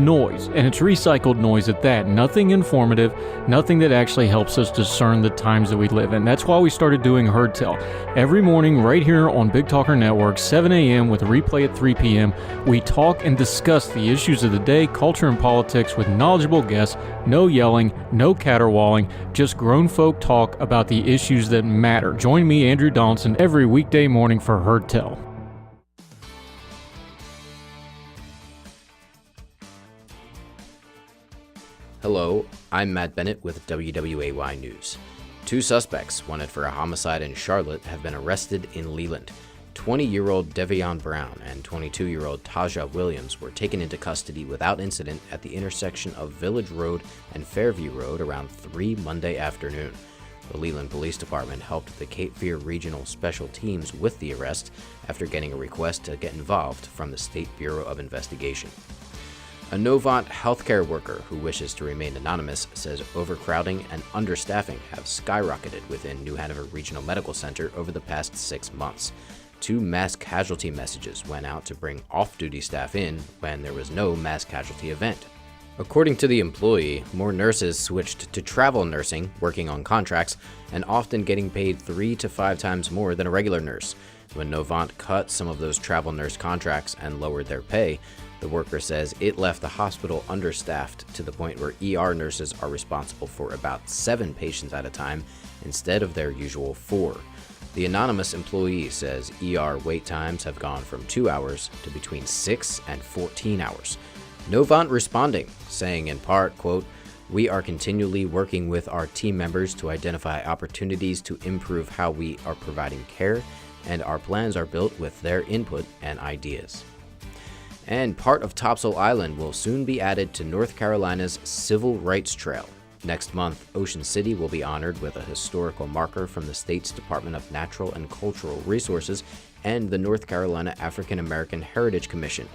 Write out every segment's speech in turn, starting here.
noise, and it's recycled noise at that. Nothing informative, nothing that actually helps us discern the times that we live in. That's why we started doing Herd Tell. Every morning right here on Big Talker Network, 7 a.m. with a replay at 3 p.m., we talk and discuss the issues of the day, culture and politics with knowledgeable guests, no yelling, no caterwauling, just grown folk talk about the issues that matter. Join me, Andrew Donaldson, every weekday morning for Herd Tell. Hello, I'm Matt Bennett with WWAY News. 2 suspects wanted for a homicide in Charlotte have been arrested in Leland. 20-year-old Devion Brown and 22-year-old Taja Williams were taken into custody without incident at the intersection of Village Road and Fairview Road around 3 Monday afternoon. The Leland Police Department helped the Cape Fear Regional Special Teams with the arrest after getting a request to get involved from the State Bureau of Investigation. A Novant healthcare worker who wishes to remain anonymous says overcrowding and understaffing have skyrocketed within New Hanover Regional Medical Center over the past 6 months. 2 mass casualty messages went out to bring off-duty staff in when there was no mass casualty event. According to the employee, more nurses switched to travel nursing, working on contracts, and often getting paid 3 to 5 times more than a regular nurse. When Novant cut some of those travel nurse contracts and lowered their pay, the worker says it left the hospital understaffed to the point where ER nurses are responsible for about 7 patients at a time instead of their usual 4. The anonymous employee says ER wait times have gone from 2 hours to between 6 and 14 hours. Novant responding, saying in part, quote, "We are continually working with our team members to identify opportunities to improve how we are providing care, and our plans are built with their input and ideas." And part of Topsail Island will soon be added to North Carolina's Civil Rights Trail. Next month, Ocean City will be honored with a historical marker from the state's Department of Natural and Cultural Resources and the North Carolina African American Heritage Commission.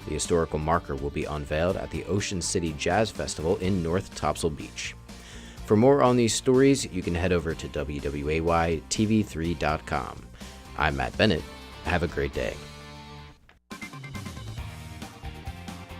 The historical marker will be unveiled at the Ocean City Jazz Festival in North Topsail Beach. For more on these stories, you can head over to WWAYTV3.com. I'm Matt Bennett. Have a great day.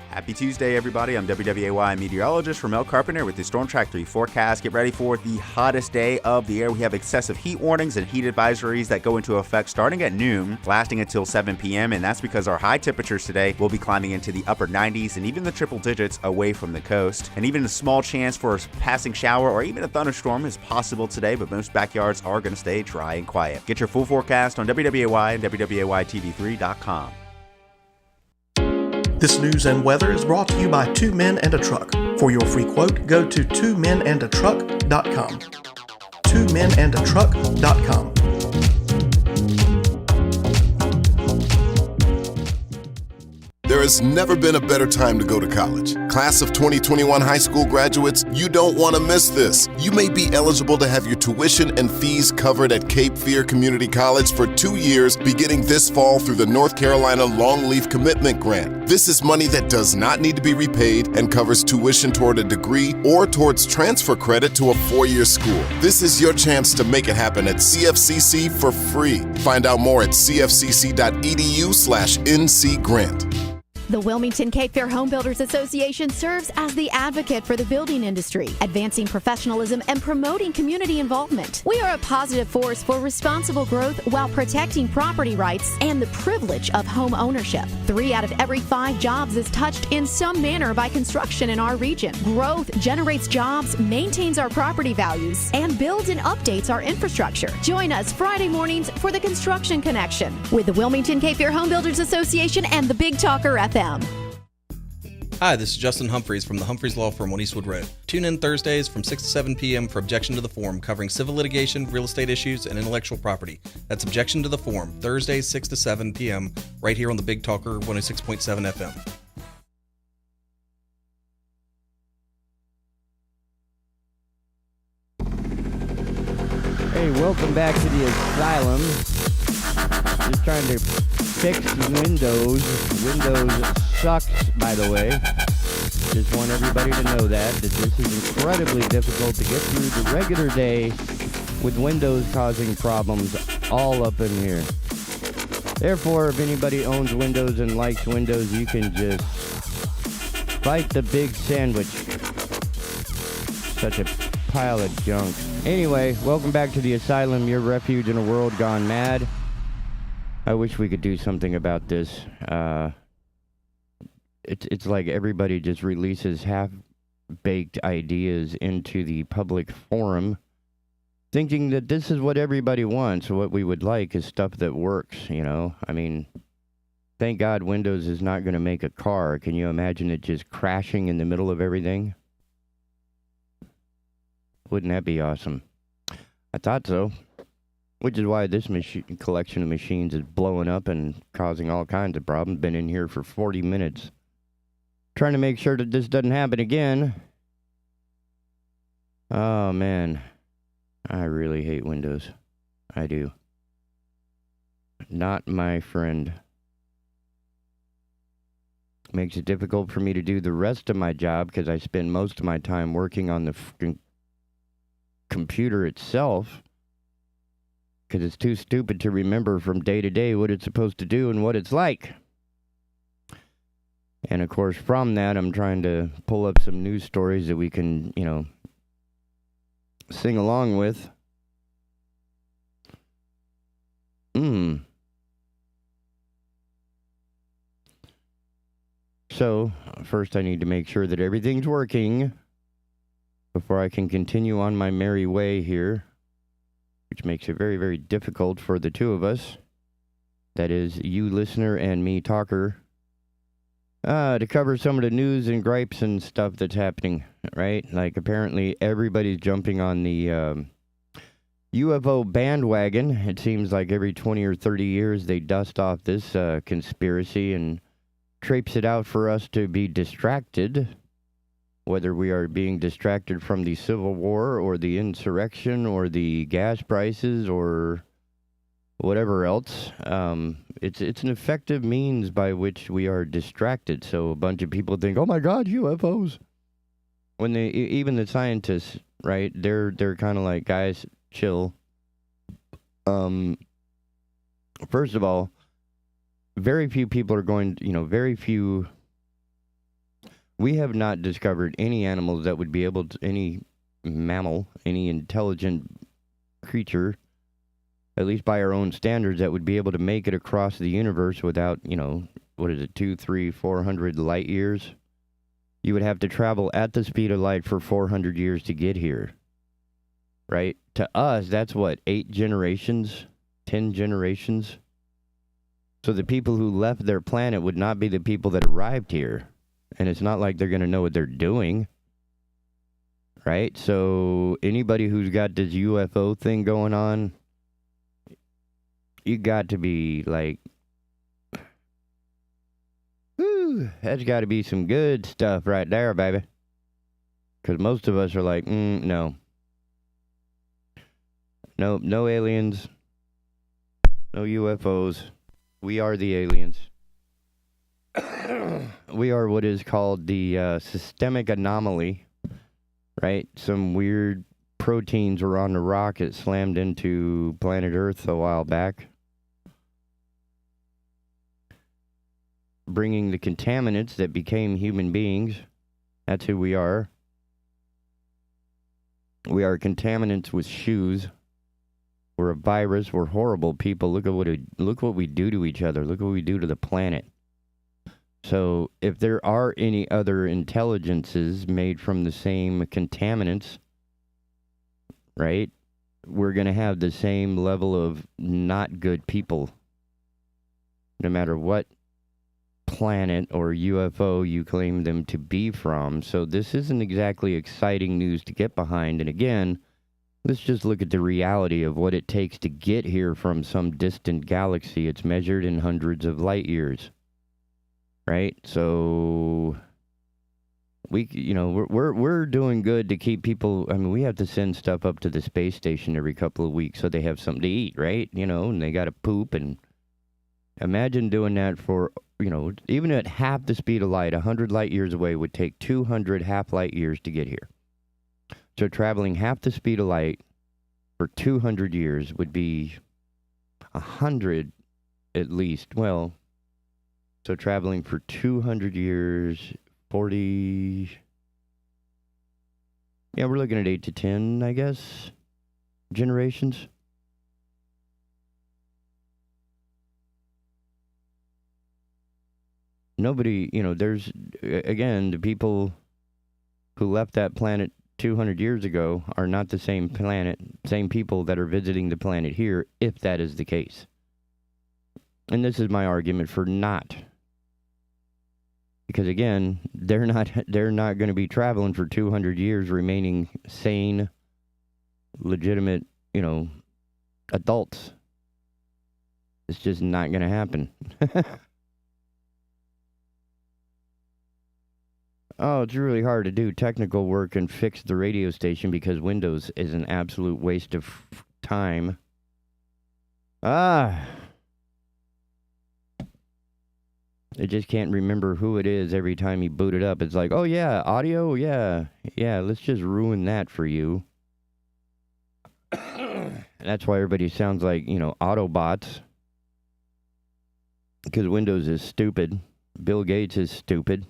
Happy Tuesday, everybody. I'm WWAY meteorologist Ramel Carpenter with the Storm Track 3 forecast. Get ready for the hottest day of the year. We have excessive heat warnings and heat advisories that go into effect starting at noon, lasting until 7 p.m., and that's because our high temperatures today will be climbing into the upper 90s and even the triple digits away from the coast. And even a small chance for a passing shower or even a thunderstorm is possible today, but most backyards are going to stay dry and quiet. Get your full forecast on WWAY and WWAYTV3.com. This news and weather is brought to you by 2 Men and a Truck. For your free quote, go to 2menandatruck.com. 2menandatruck.com. There has never been a better time to go to college. Class of 2021 high school graduates, you don't want to miss this. You may be eligible to have your tuition and fees covered at Cape Fear Community College for 2 years beginning this fall through the North Carolina Longleaf Commitment Grant. This is money that does not need to be repaid and covers tuition toward a degree or towards transfer credit to a 4-year school. This is your chance to make it happen at CFCC for free. Find out more at cfcc.edu/NC-grant. The Wilmington Cape Fear Home Builders Association serves as the advocate for the building industry, advancing professionalism and promoting community involvement. We are a positive force for responsible growth while protecting property rights and the privilege of home ownership. 3 out of every 5 jobs is touched in some manner by construction in our region. Growth generates jobs, maintains our property values, and builds and updates our infrastructure. Join us Friday mornings for the Construction Connection with the Wilmington Cape Fear Home Builders Association and the Big Talker FM. Hi, this is Justin Humphreys from the Humphreys Law Firm on Eastwood Road. Tune in Thursdays from 6 to 7 p.m. for Objection to the Form, covering civil litigation, real estate issues, and intellectual property. That's Objection to the Form, Thursdays 6 to 7 p.m. right here on the Big Talker 106.7 FM. Hey, welcome back to the Asylum. Just trying to fix Windows. Windows sucks, by the way. Just want everybody to know that this is incredibly difficult to get through the regular day with Windows causing problems all up in here. Therefore, if anybody owns Windows and likes Windows, you can just Despite the big sandwich. Such a pile of junk. Anyway, welcome back to the Asylum, your refuge in a world gone mad. I wish we could do something about this. It's like everybody just releases half-baked ideas into the public forum, thinking that this is what everybody wants. What we would like is stuff that works, you know? I mean, thank God Windows is not going to make a car. Can you imagine it just crashing in the middle of everything? Wouldn't that be awesome? I thought so. Which is why this collection of machines is blowing up and causing all kinds of problems. Been in here for 40 minutes. Trying to make sure that this doesn't happen again. Oh, man. I really hate Windows. I do. Not my friend. Makes it difficult for me to do the rest of my job because I spend most of my time working on the computer itself. Because it's too stupid to remember from day to day what it's supposed to do and what it's like. And of course, from that, I'm trying to pull up some news stories that we can, you know, sing along with. So, first I need to make sure that everything's working before I can continue on my merry way here, which makes it very, very difficult for the two of us. That is, you listener and me talker. To cover some of the news and gripes and stuff that's happening, right? Like, apparently everybody's jumping on the UFO bandwagon. It seems like every 20 or 30 years they dust off this conspiracy and traipse it out for us to be distracted. Whether we are being distracted from the Civil War or the insurrection or the gas prices or whatever else. It's an effective means by which we are distracted. So a bunch of people think, oh my God, UFOs. When they, even the scientists, right, they're kind of like, guys, chill. First of all, very few people are going, very few. We have not discovered any animals that would be able to, any mammal, any intelligent creature, at least by our own standards, that would be able to make it across the universe without, 200, 300, 400 light years. You would have to travel at the speed of light for 400 years to get here. Right? To us, that's what, 8 generations? 10 generations? So the people who left their planet would not be the people that arrived here. And it's not like they're going to know what they're doing. Right? So anybody who's got this UFO thing going on, you got to be like, whew, that's got to be some good stuff right there, baby. Because most of us are like, no. Nope, no aliens. No UFOs. We are the aliens. We are what is called the systemic anomaly, right? Some weird proteins were on the rock that slammed into planet Earth a while back, bringing the contaminants that became human beings. That's who we are. We are contaminants with shoes. We're a virus. We're horrible people. Look what we do to each other. Look what we do to the planet. So if there are any other intelligences made from the same contaminants, right, we're going to have the same level of not good people, no matter what planet or UFO you claim them to be from. So this isn't exactly exciting news to get behind. And again, let's just look at the reality of what it takes to get here from some distant galaxy. It's measured in hundreds of light years. Right? So we're doing good to keep people. I mean, we have to send stuff up to the space station every couple of weeks so they have something to eat, right? And they got to poop. And imagine doing that for, even at half the speed of light, 100 light years away would take 200 half light years to get here. So traveling half the speed of light for 200 years would be 100 at least. Well, so traveling for 200 years 40. Yeah, we're looking at 8 to 10, I guess, generations. Nobody, there's, again, the people who left that planet 200 years ago are not the same people that are visiting the planet here, if that is the case. And this is my argument for not. Because again, they're not going to be traveling for 200 years remaining sane, legitimate, adults. It's just not going to happen. Oh, it's really hard to do technical work and fix the radio station because Windows is an absolute waste of time. It just can't remember who it is every time you boot it up. It's like, oh yeah, audio, yeah, let's just ruin that for you. That's why everybody sounds like, Autobots. Because Windows is stupid. Bill Gates is stupid.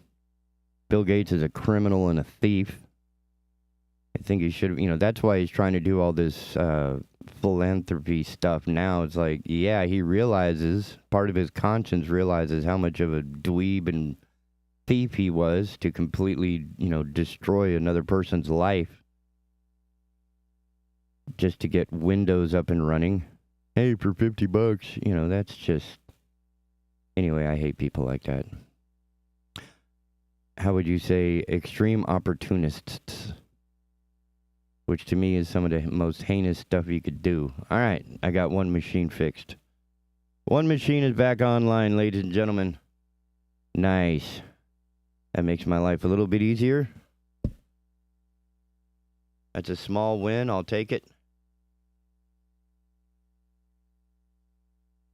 Bill Gates is a criminal and a thief. I think he should have, that's why he's trying to do all this philanthropy stuff now. It's like, yeah, he realizes, part of his conscience realizes how much of a dweeb and thief he was to completely, destroy another person's life just to get Windows up and running. Hey, for $50, that's just... Anyway, I hate people like that. How would you say extreme opportunists? Which to me is some of the most heinous stuff you could do. All right, I got one machine fixed. One machine is back online, ladies and gentlemen. Nice. That makes my life a little bit easier. That's a small win. I'll take it.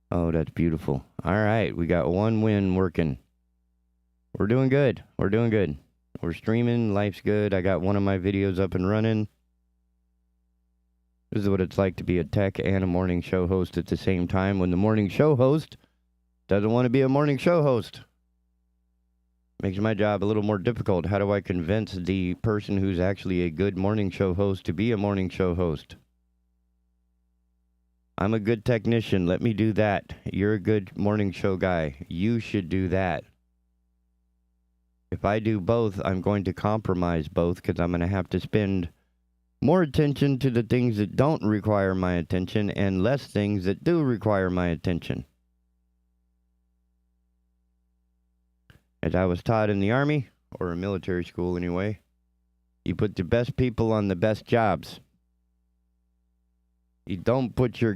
Oh, that's beautiful. All right, we got one win working. We're doing good. We're streaming. Life's good. I got one of my videos up and running. This is what it's like to be a tech and a morning show host at the same time when the morning show host doesn't want to be a morning show host. Makes my job a little more difficult. How do I convince the person who's actually a good morning show host to be a morning show host? I'm a good technician. Let me do that. You're a good morning show guy. You should do that. If I do both, I'm going to compromise both because I'm going to have to spend more attention to the things that don't require my attention and less things that do require my attention. As I was taught in the Army, or a military school anyway, you put the best people on the best jobs. You don't put your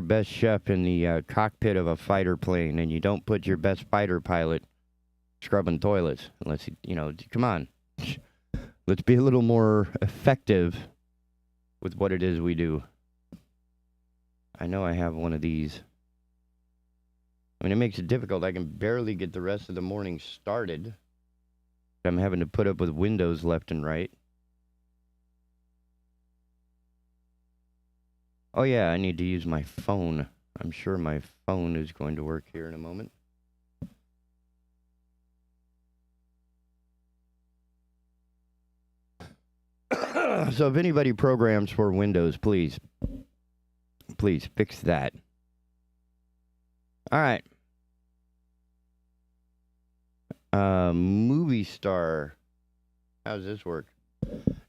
best chef in the cockpit of a fighter plane, and you don't put your best fighter pilot scrubbing toilets, unless, come on. Let's be a little more effective with what it is we do. I know I have one of these. I mean, it makes it difficult. I can barely get the rest of the morning started. I'm having to put up with Windows left and right. Oh yeah, I need to use my phone. I'm sure my phone is going to work here in a moment. So if anybody programs for Windows, please fix that. All right. Movie star. How does this work?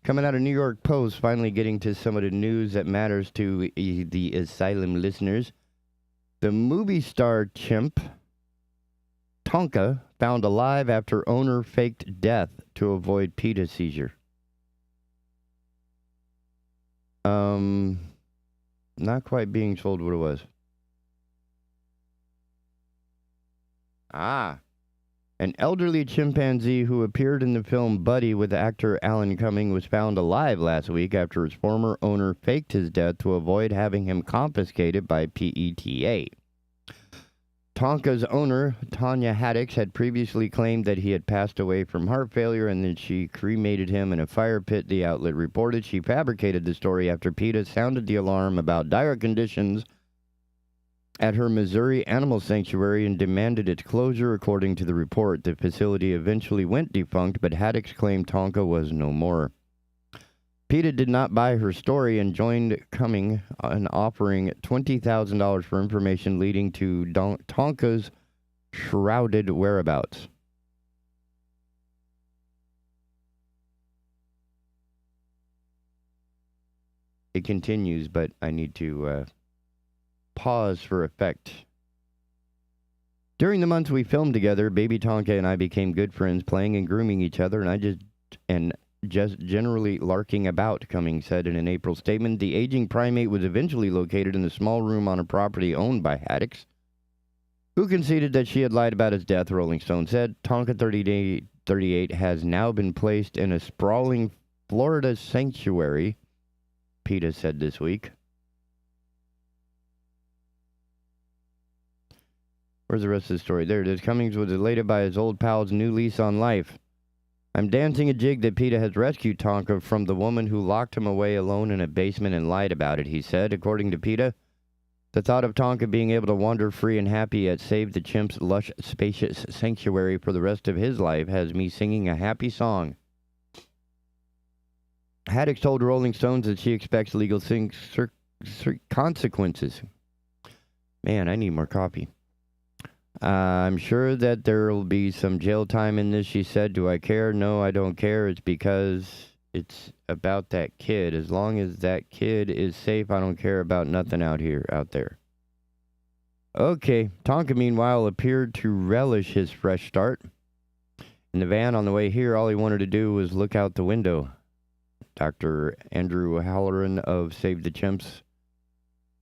Coming out of New York Post, finally getting to some of the news that matters to the Asylum listeners. The movie star chimp, Tonka, found alive after owner faked death to avoid PETA seizure. Not quite being told what it was. An elderly chimpanzee who appeared in the film Buddy with actor Alan Cumming was found alive last week after his former owner faked his death to avoid having him confiscated by PETA. Tonka's owner, Tanya Haddix, had previously claimed that he had passed away from heart failure and that she cremated him in a fire pit, the outlet reported. She fabricated the story after PETA sounded the alarm about dire conditions at her Missouri animal sanctuary and demanded its closure, according to the report. The facility eventually went defunct, but Haddix claimed Tonka was no more. PETA did not buy her story and joined Cumming in offering $20,000 for information leading to Tonka's shrouded whereabouts. It continues, but I need to pause for effect. During the months we filmed together, baby Tonka and I became good friends, playing and grooming each other, and just generally larking about, Cummings said in an April statement. The aging primate was eventually located in a small room on a property owned by Haddix, who conceded that she had lied about his death, Rolling Stone said. Tonka 38 has now been placed in a sprawling Florida sanctuary, PETA said this week. Where's the rest of the story? There it is. Cummings was elated by his old pal's new lease on life. I'm dancing a jig that PETA has rescued Tonka from the woman who locked him away alone in a basement and lied about it, he said. According to PETA, the thought of Tonka being able to wander free and happy at Save the Chimp's lush, spacious sanctuary for the rest of his life has me singing a happy song. Haddix told Rolling Stones that she expects legal consequences. Man, I need more coffee. I'm sure that there will be some jail time in this, she said. Do I care? No, I don't care. It's because it's about that kid. As long as that kid is safe, I don't care about nothing out there. Okay. Tonka, meanwhile, appeared to relish his fresh start. In the van on the way here, all he wanted to do was look out the window. Dr. Andrew Halloran of Save the Chimps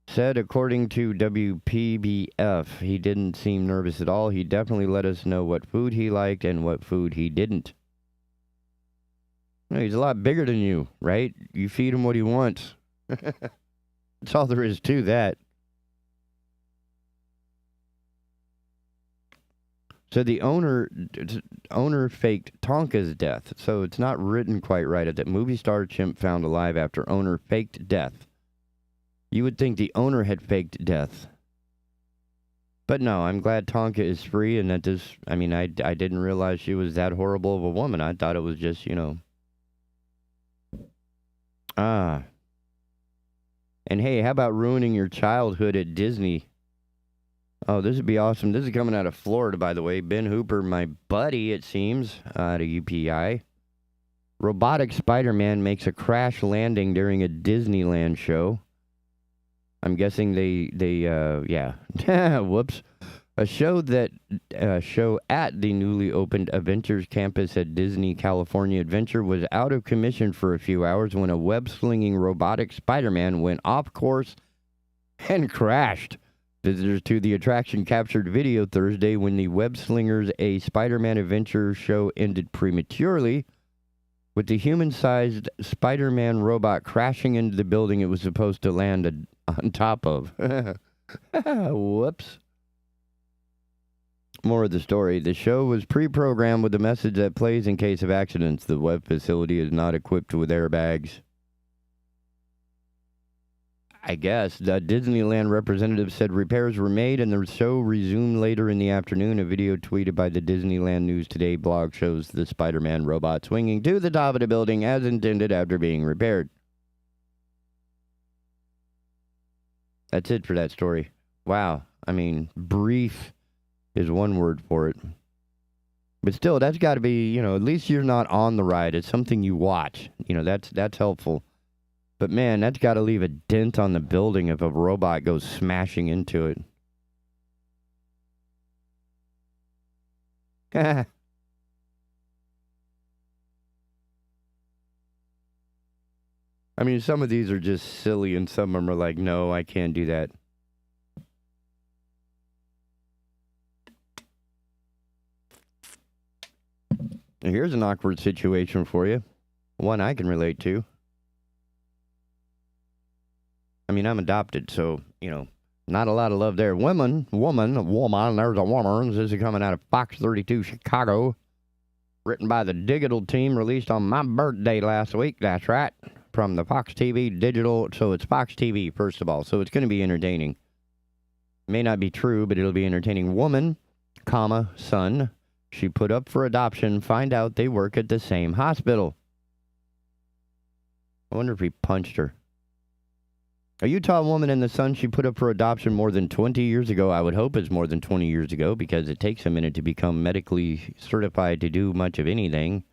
said, according to WPBF, he didn't seem nervous at all. He definitely let us know what food he liked and what food he didn't. He's a lot bigger than you, right? You feed him what he wants. That's all there is to that. So the owner faked Tonka's death. So it's not written quite right that movie star chimp found alive after owner faked death. You would think the owner had faked death. But no, I'm glad Tonka is free and that this, I didn't realize she was that horrible of a woman. I thought it was just, And hey, how about ruining your childhood at Disney? Oh, this would be awesome. This is coming out of Florida, by the way. Ben Hooper, my buddy, it seems, out of UPI. Robotic Spider-Man makes a crash landing during a Disneyland show. I'm guessing whoops. A show at the newly opened Adventures campus at Disney California Adventure was out of commission for a few hours when a web-slinging robotic Spider-Man went off course and crashed. Visitors to the attraction captured video Thursday when the web slingers a Spider-Man adventure show ended prematurely, with the human-sized Spider-Man robot crashing into the building it was supposed to land on top of. Whoops. More of the story. The show was pre-programmed with a message that plays in case of accidents. The web facility is not equipped with airbags. I guess. The Disneyland representative said repairs were made and the show resumed later in the afternoon. A video tweeted by the Disneyland News Today blog shows the Spider-Man robot swinging to the top of the building as intended after being repaired. That's it for that story. Wow. Brief is one word for it. But still, that's got to be, at least you're not on the ride. It's something you watch. That's helpful. But man, that's got to leave a dent on the building if a robot goes smashing into it. Some of these are just silly and some of them are like, no, I can't do that. Here's an awkward situation for you. One I can relate to. I'm adopted, so, not a lot of love there. Woman, there's a woman. This is coming out of Fox 32 Chicago. Written by the Digital team, released on my birthday last week. That's right. From the Fox TV Digital. So it's Fox TV, first of all. So it's going to be entertaining. May not be true, but it'll be entertaining. Woman, comma, son, she put up for adoption, find out they work at the same hospital. I wonder if he punched her. A Utah woman and the son she put up for adoption more than 20 years ago. I would hope it's more than 20 years ago because it takes a minute to become medically certified to do much of anything.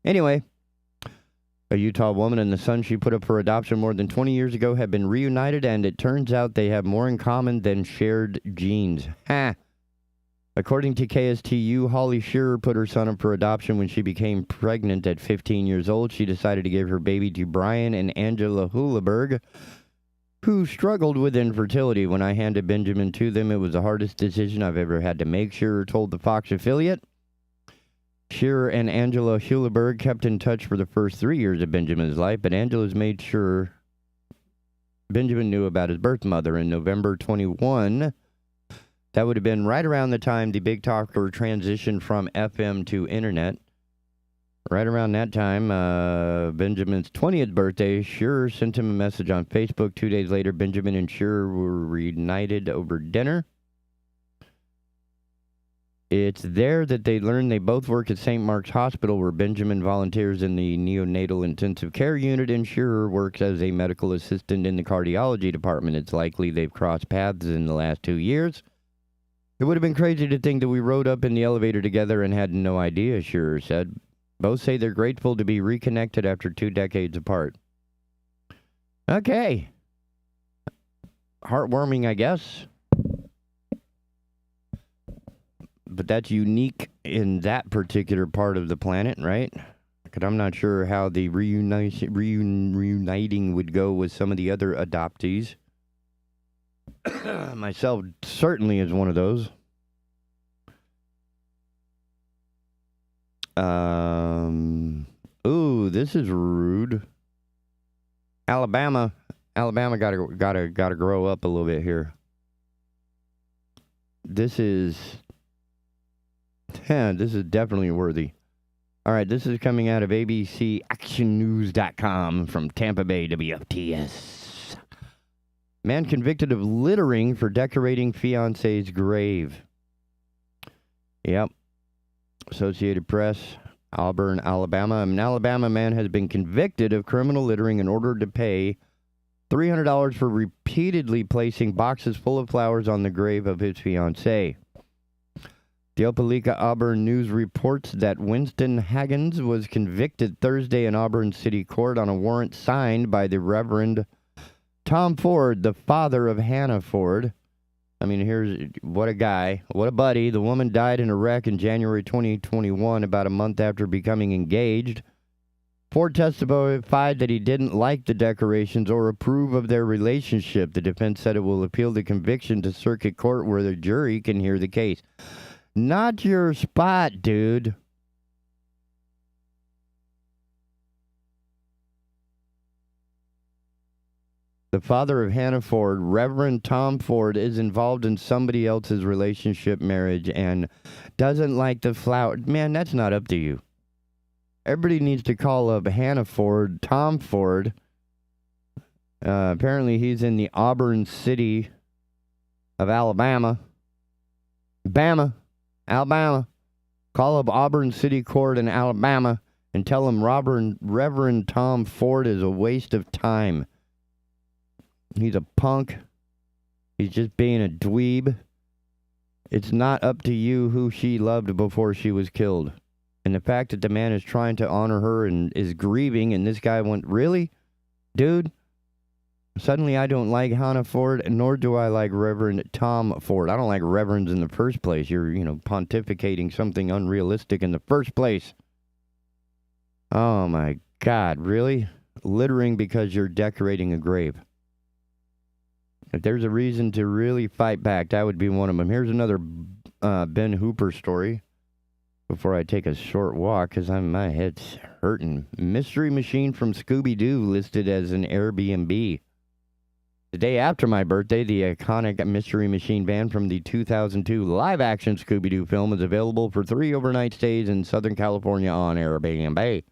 Anyway, a Utah woman and the son she put up for adoption more than 20 years ago have been reunited, and it turns out they have more in common than shared genes. Ha! According to KSTU, Holly Shearer put her son up for adoption when she became pregnant at 15 years old. She decided to give her baby to Brian and Angela Huleberg, who struggled with infertility. When I handed Benjamin to them, it was the hardest decision I've ever had to make, Shearer told the Fox affiliate. Shearer and Angela Huleberg kept in touch for the first 3 years of Benjamin's life, but Angela's made sure Benjamin knew about his birth mother in November 21. That would have been right around the time the Big Talker transitioned from FM to Internet. Right around that time, Benjamin's 20th birthday, Shearer sent him a message on Facebook. 2 days later, Benjamin and Shearer were reunited over dinner. It's there that they learned they both work at St. Mark's Hospital, where Benjamin volunteers in the neonatal intensive care unit and Shearer works as a medical assistant in the cardiology department. It's likely they've crossed paths in the last 2 years. It would have been crazy to think that we rode up in the elevator together and had no idea, Shearer said. Both say they're grateful to be reconnected after 2 decades apart. Okay. Heartwarming, I guess. But that's unique in that particular part of the planet, right? Because I'm not sure how the reuniting would go with some of the other adoptees. Myself certainly is one of those. Ooh, this is rude. Alabama gotta grow up a little bit here. This is definitely worthy. All right, this is coming out of ABCActionNews.com from Tampa Bay, WFTS. Man convicted of littering for decorating fiance's grave. Yep. Associated Press, Auburn, Alabama. An Alabama man has been convicted of criminal littering in order to pay $300 for repeatedly placing boxes full of flowers on the grave of his fiancée. The Opelika Auburn News reports that Winston Haggins was convicted Thursday in Auburn City Court on a warrant signed by the Reverend Tom Ford, the father of Hannah Ford. I mean, here's what a guy, what a buddy. The woman died in a wreck in January 2021, about a month after becoming engaged. Ford testified that he didn't like the decorations or approve of their relationship. The defense said it will appeal the conviction to circuit court where the jury can hear the case. Not your spot, dude. The father of Hannah Ford, Reverend Tom Ford, is involved in somebody else's relationship, marriage, and doesn't like the flower. Man, that's not up to you. Everybody needs to call up Hannah Ford, Tom Ford. Apparently he's in the Auburn City of Alabama. Alabama. Call up Auburn City Court in Alabama and tell him Reverend Tom Ford is a waste of time. He's a punk. He's just being a dweeb. It's not up to you who she loved before she was killed. And the fact that the man is trying to honor her and is grieving, and this guy went, really? Dude? Suddenly I don't like Hannah Ford, nor do I like Reverend Tom Ford. I don't like reverends in the first place. You're, pontificating something unrealistic in the first place. Oh my God, really? Littering because you're decorating a grave. If there's a reason to really fight back, that would be one of them. Here's another Ben Hooper story before I take a short walk because my head's hurting. Mystery machine from Scooby-Doo listed as an Airbnb. The day after my birthday, the iconic Mystery Machine van from the 2002 live-action Scooby-Doo film is available for 3 overnight stays in Southern California on Airbnb.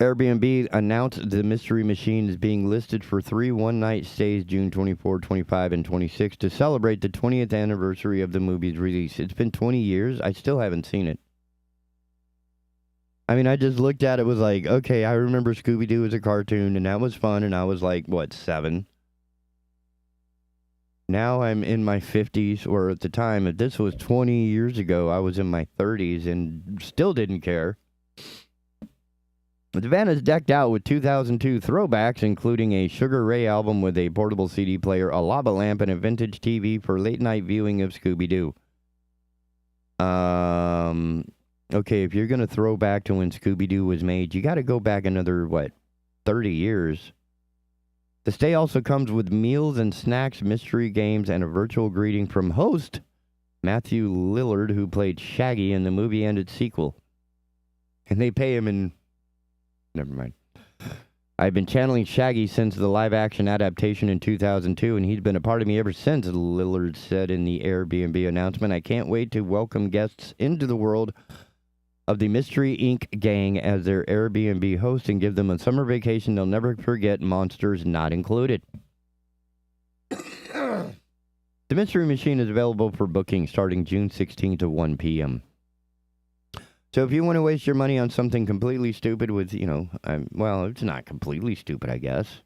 Airbnb announced the Mystery Machine is being listed for 3 one-night stays June 24, 25, and 26 to celebrate the 20th anniversary of the movie's release. It's been 20 years. I still haven't seen it. I mean, I just looked at it, was like, okay, I remember Scooby-Doo as a cartoon, and that was fun, and I was like, 7? Now I'm in my 50s, or at the time, if this was 20 years ago, I was in my 30s and still didn't care. The van is decked out with 2002 throwbacks, including a Sugar Ray album with a portable CD player, a lava lamp, and a vintage TV for late-night viewing of Scooby-Doo. Okay, if you're going to throw back to when Scooby-Doo was made, you got to go back another, 30 years. The stay also comes with meals and snacks, mystery games, and a virtual greeting from host Matthew Lillard, who played Shaggy in the movie and its sequel. And they pay him in... Never mind. I've been channeling Shaggy since the live-action adaptation in 2002, and he's been a part of me ever since, Lillard said in the Airbnb announcement. I can't wait to welcome guests into the world of the Mystery Inc. gang as their Airbnb host and give them a summer vacation they'll never forget, monsters not included. The Mystery Machine is available for booking starting June 16th at 1 p.m. So if you want to waste your money on something completely stupid with, it's not completely stupid, I guess.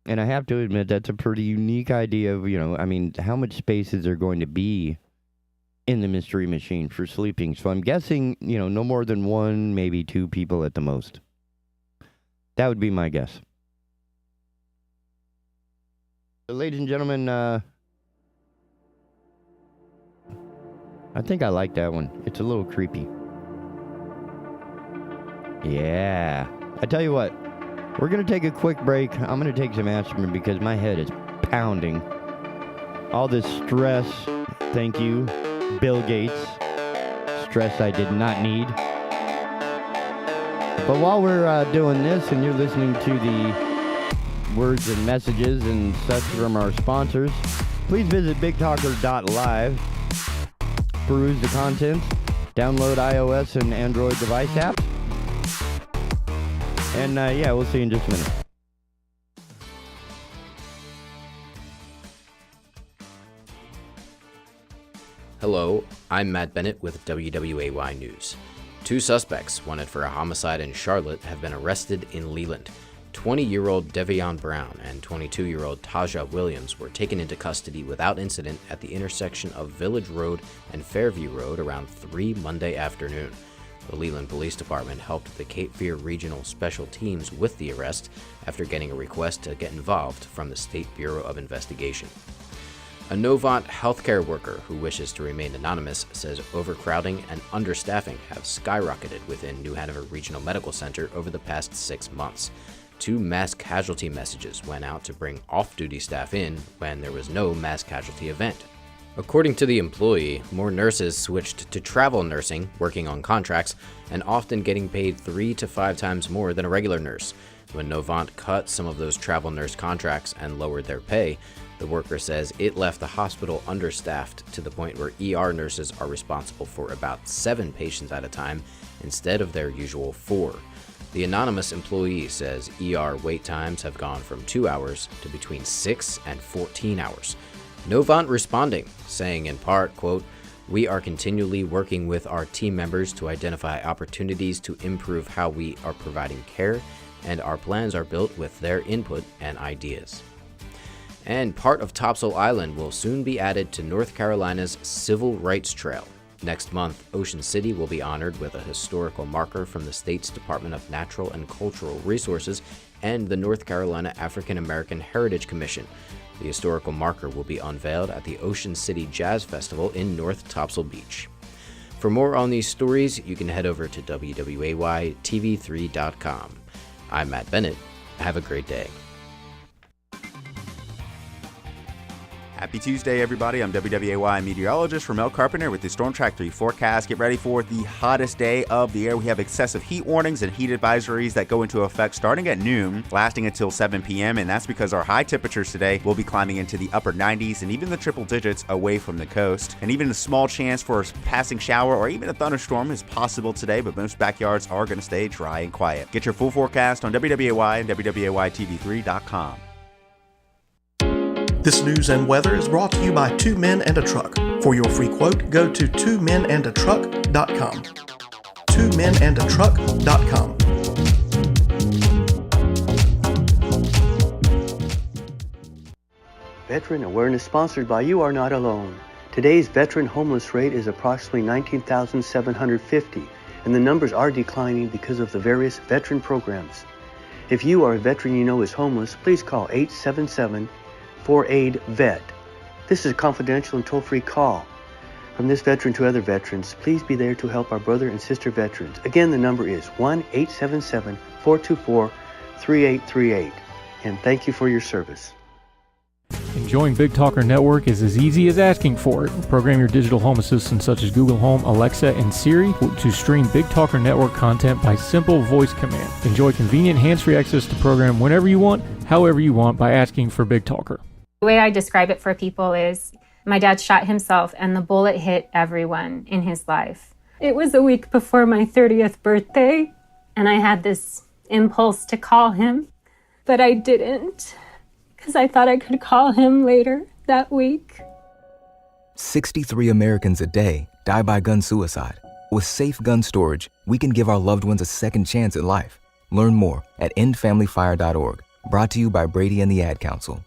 And I have to admit, that's a pretty unique idea of, how much space is there going to be in the Mystery Machine for sleeping? So I'm guessing, no more than 1, maybe 2 people at the most. That would be my guess. So, ladies and gentlemen, I think I like that one. It's a little creepy. Yeah. I tell you what, we're going to take a quick break. I'm going to take some aspirin because my head is pounding. All this stress, thank you, Bill Gates. Stress I did not need. But while we're doing this and you're listening to the words and messages and such from our sponsors, please visit BigTalker.live. Peruse the content, download iOS and Android device apps, and we'll see you in just a minute. Hello, I'm Matt Bennett with WWAY News. 2 suspects wanted for a homicide in Charlotte have been arrested in Leland. 20-year-old Devion Brown and 22-year-old Taja Williams were taken into custody without incident at the intersection of Village Road and Fairview Road around 3 Monday afternoon. The Leland Police Department helped the Cape Fear Regional Special Teams with the arrest after getting a request to get involved from the State Bureau of Investigation. A Novant healthcare worker who wishes to remain anonymous says overcrowding and understaffing have skyrocketed within New Hanover Regional Medical Center over the past 6 months. 2 mass casualty messages went out to bring off-duty staff in when there was no mass casualty event. According to the employee, more nurses switched to travel nursing, working on contracts, and often getting paid 3 to 5 times more than a regular nurse. When Novant cut some of those travel nurse contracts and lowered their pay, the worker says it left the hospital understaffed to the point where ER nurses are responsible for about 7 patients at a time instead of their usual 4. The anonymous employee says ER wait times have gone from 2 hours to between 6 and 14 hours. Novant responding, saying in part, quote, "We are continually working with our team members to identify opportunities to improve how we are providing care, and our plans are built with their input and ideas." And part of Topsail Island will soon be added to North Carolina's Civil Rights Trail. Next month, Ocean City will be honored with a historical marker from the state's Department of Natural and Cultural Resources and the North Carolina African American Heritage Commission. The historical marker will be unveiled at the Ocean City Jazz Festival in North Topsail Beach. For more on these stories, you can head over to WWAYTV3.com. I'm Matt Bennett. Have a great day. Happy Tuesday, everybody. I'm WWAY meteorologist Ramel Carpenter with the Storm Track 3 forecast. Get ready for the hottest day of the year. We have excessive heat warnings and heat advisories that go into effect starting at noon, lasting until 7 p.m., and that's because our high temperatures today will be climbing into the upper 90s and even the triple digits away from the coast. And even a small chance for a passing shower or even a thunderstorm is possible today, but most backyards are going to stay dry and quiet. Get your full forecast on WWAY and WWAYTV3.com. This news and weather is brought to you by Two Men and a Truck. For your free quote, go to twomenandatruck.com. twomenandatruck.com. Veteran Awareness sponsored by You Are Not Alone. Today's veteran homeless rate is approximately 19,750, and the numbers are declining because of the various veteran programs. If you or a veteran you know is homeless, please call 877-4AID-VET. This is a confidential and toll-free call. From this veteran to other veterans, please be there to help our brother and sister veterans. Again, the number is 1-877-424-3838. And thank you for your service. Enjoying Big Talker Network is as easy as asking for it. Program your digital home assistants such as Google Home, Alexa, and Siri to stream Big Talker Network content by simple voice command. Enjoy convenient hands-free access to program whenever you want, however you want by asking for Big Talker. The way I describe it for people is my dad shot himself and the bullet hit everyone in his life. It was a week before my 30th birthday and I had this impulse to call him, but I didn't because I thought I could call him later that week. 63 Americans a day die by gun suicide. With safe gun storage, we can give our loved ones a second chance at life. Learn more at endfamilyfire.org. Brought to you by Brady and the Ad Council.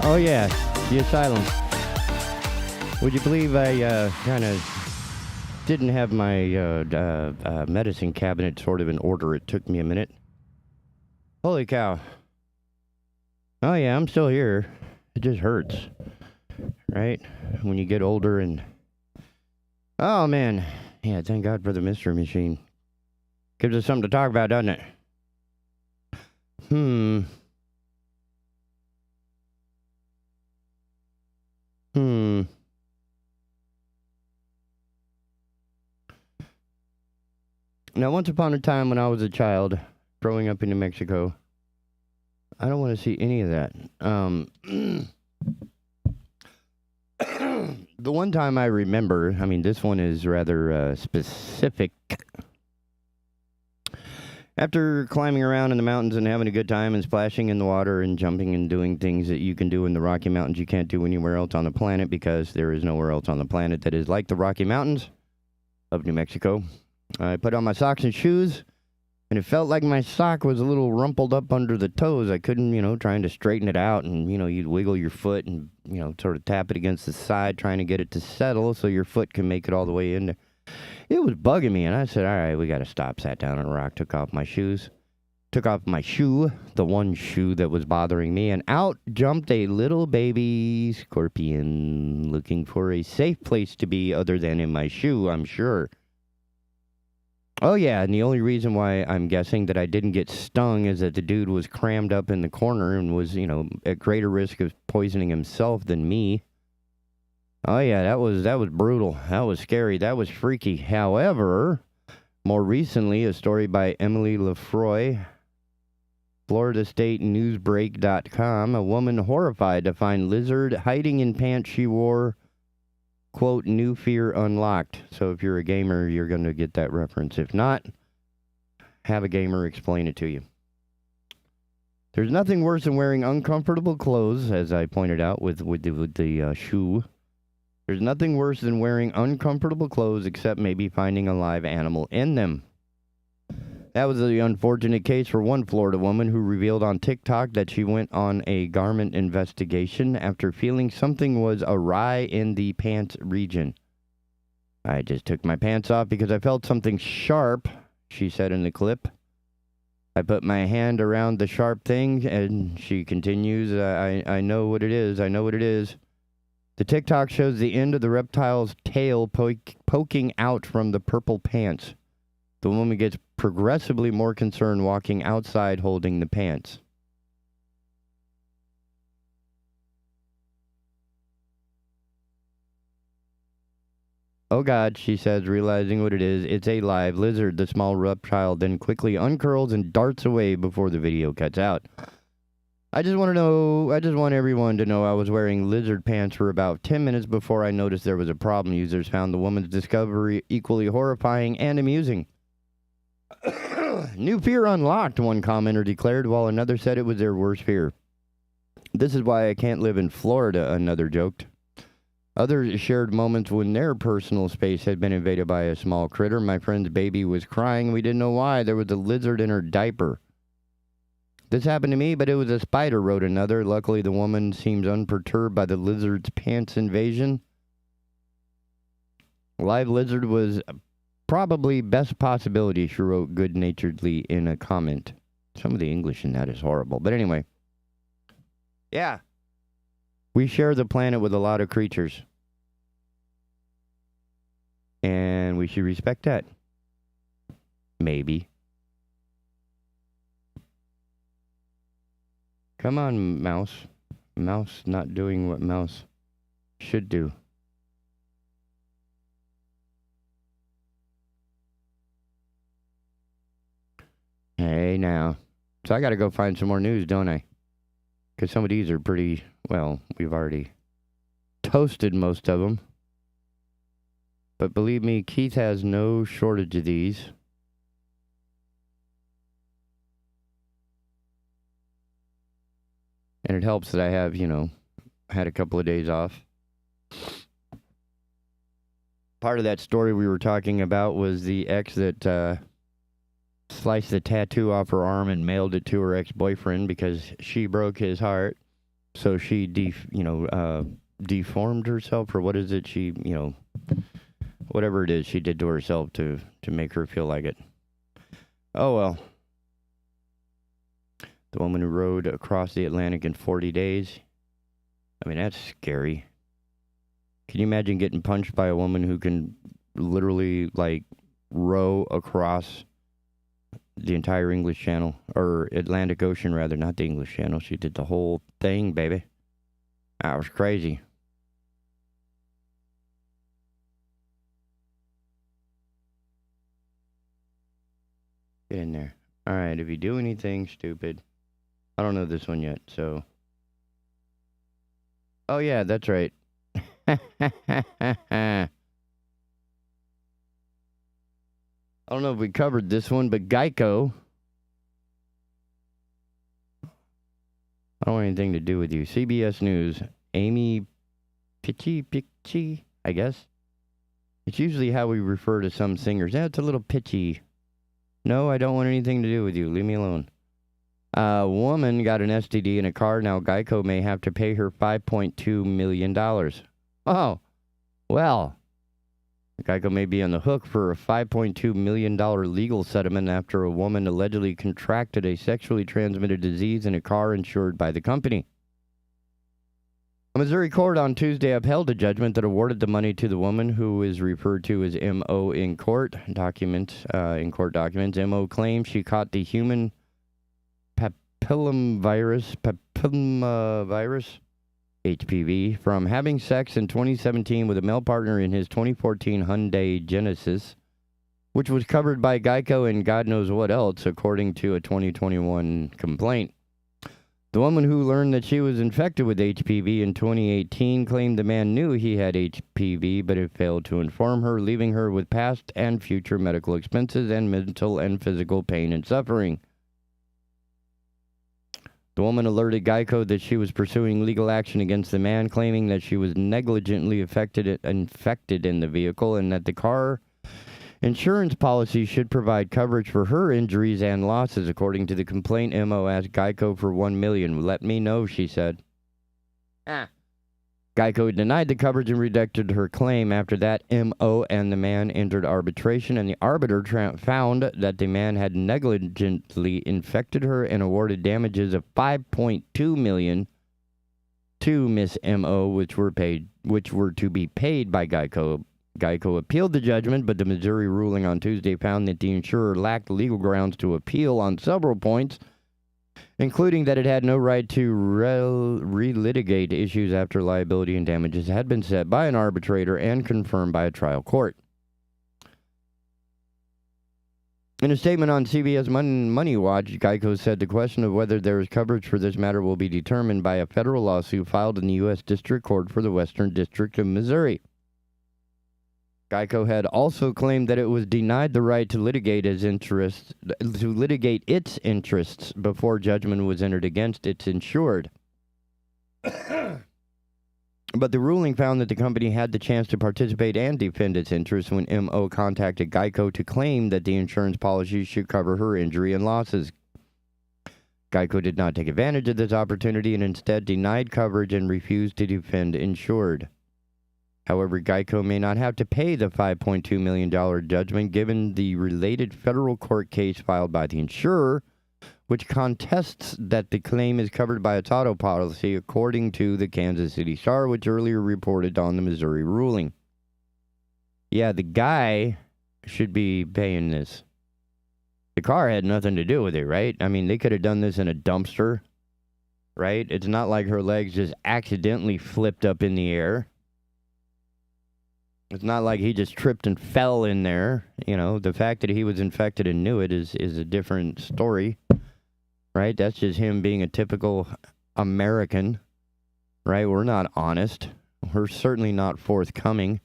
Oh yeah, the Asylum. Would you believe I kind of didn't have my medicine cabinet sort of in order? It took me a minute. Holy cow. Oh yeah, I'm still here. It just hurts, right? When you get older and... Oh man. Yeah, thank God for the mystery machine. Gives us something to talk about, doesn't it? Now, once upon a time when I was a child, growing up in New Mexico, I don't want to see any of that. The one time I remember, I mean, this one is rather specific. After climbing around in the mountains and having a good time and splashing in the water and jumping and doing things that you can do in the Rocky Mountains you can't do anywhere else on the planet, because there is nowhere else on the planet that is like the Rocky Mountains of New Mexico, I put on my socks and shoes, and it felt like my sock was a little rumpled up under the toes. I couldn't, trying to straighten it out, and, you'd wiggle your foot and, sort of tap it against the side, trying to get it to settle so your foot can make it all the way in there. It was bugging me, and I said, all right, we got to stop. Sat down on a rock, took off my shoes, took off my shoe, the one shoe that was bothering me, and out jumped a little baby scorpion looking for a safe place to be other than in my shoe, I'm sure. Oh, yeah, and the only reason why I'm guessing that I didn't get stung is that the dude was crammed up in the corner and was, at greater risk of poisoning himself than me. Oh, yeah, that was brutal. That was scary. That was freaky. However, more recently, a story by Emily Lefroy, FloridaStateNewsBreak.com, a woman horrified to find lizard hiding in pants she wore, quote, new fear unlocked. So if you're a gamer, you're going to get that reference. If not, have a gamer explain it to you. There's nothing worse than wearing uncomfortable clothes, as I pointed out with the shoe. There's nothing worse than wearing uncomfortable clothes except maybe finding a live animal in them. That was the unfortunate case for one Florida woman who revealed on TikTok that she went on a garment investigation after feeling something was awry in the pants region. I just took my pants off because I felt something sharp, she said in the clip. I put my hand around the sharp thing, and she continues, I know what it is, I know what it is. The TikTok shows the end of the reptile's tail poking out from the purple pants. The woman gets progressively more concerned walking outside holding the pants. Oh God, she says, realizing what it is. It's a live lizard. The small reptile then quickly uncurls and darts away before the video cuts out. I just want everyone to know I was wearing lizard pants for about 10 minutes before I noticed there was a problem. Users found the woman's discovery equally horrifying and amusing. New fear unlocked, one commenter declared, while another said it was their worst fear. This is why I can't live in Florida, another joked. Others shared moments when their personal space had been invaded by a small critter. My friend's baby was crying. We didn't know why. There was a lizard in her diaper. This happened to me, but it was a spider, wrote another. Luckily, the woman seems unperturbed by the lizard's pants invasion. Live lizard was probably best possibility, she wrote good-naturedly in a comment. Some of the English in that is horrible. But anyway. Yeah. We share the planet with a lot of creatures. And we should respect that. Maybe. Come on, mouse. Mouse not doing what mouse should do. Hey, now. So I got to go find some more news, don't I? Because some of these are pretty, well, we've already toasted most of them. But believe me, Keith has no shortage of these. And it helps that I have, had a couple of days off. Part of that story we were talking about was the ex that sliced the tattoo off her arm and mailed it to her ex-boyfriend because she broke his heart. So she, deformed herself, or what is it? She, whatever it is she did to herself to make her feel like it. Oh, well. The woman who rode across the Atlantic in 40 days. I mean, that's scary. Can you imagine getting punched by a woman who can literally, row across the entire English Channel, or Atlantic Ocean, rather, not the English Channel. She did the whole thing, baby. That was crazy. Get in there. All right, if you do anything stupid, I don't know this one yet, so. Oh, yeah, that's right. I don't know if we covered this one, but Geico. I don't want anything to do with you. CBS News. Amy Pitchy, I guess. It's usually how we refer to some singers. It's a little pitchy. No, I don't want anything to do with you. Leave me alone. A woman got an STD in a car. Now Geico may have to pay her $5.2 million. Oh, well. Geico may be on the hook for a $5.2 million legal settlement after a woman allegedly contracted a sexually transmitted disease in a car insured by the company. A Missouri court on Tuesday upheld a judgment that awarded the money to the woman, who is referred to as M.O. in court documents. M.O. claims she caught the human papillomavirus, HPV, from having sex in 2017 with a male partner in his 2014 Hyundai Genesis, which was covered by Geico and God knows what else, according to a 2021 complaint. The woman who learned that she was infected with HPV in 2018 claimed the man knew he had HPV, but it failed to inform her, leaving her with past and future medical expenses and mental and physical pain and suffering. The woman alerted Geico that she was pursuing legal action against the man, claiming that she was negligently infected in the vehicle and that the car Insurance policies should provide coverage for her injuries and losses, according to the complaint. MO asked Geico for $1 million. Let me know, she said. Geico denied the coverage and rejected her claim. After that, MO and the man entered arbitration, and the arbiter found that the man had negligently infected her and awarded damages of $5.2 million to Miss MO, which were to be paid by Geico. Geico appealed the judgment, but the Missouri ruling on Tuesday found that the insurer lacked legal grounds to appeal on several points, including that it had no right to relitigate issues after liability and damages had been set by an arbitrator and confirmed by a trial court. In a statement on CBS Money Watch, Geico said the question of whether there is coverage for this matter will be determined by a federal lawsuit filed in the U.S. District Court for the Western District of Missouri. Geico had also claimed that it was denied the right to litigate its interests before judgment was entered against its insured. But the ruling found that the company had the chance to participate and defend its interests when MO contacted Geico to claim that the insurance policy should cover her injury and losses. Geico did not take advantage of this opportunity and instead denied coverage and refused to defend insured. However, Geico may not have to pay the $5.2 million judgment given the related federal court case filed by the insurer, which contests that the claim is covered by its auto policy, according to the Kansas City Star, which earlier reported on the Missouri ruling. Yeah, the guy should be paying this. The car had nothing to do with it, right? I mean, they could have done this in a dumpster, right? It's not like her legs just accidentally flipped up in the air. It's not like he just tripped and fell in there. You know, the fact that he was infected and knew it is a different story, right? That's just him being a typical American, right? We're not honest. We're certainly not forthcoming.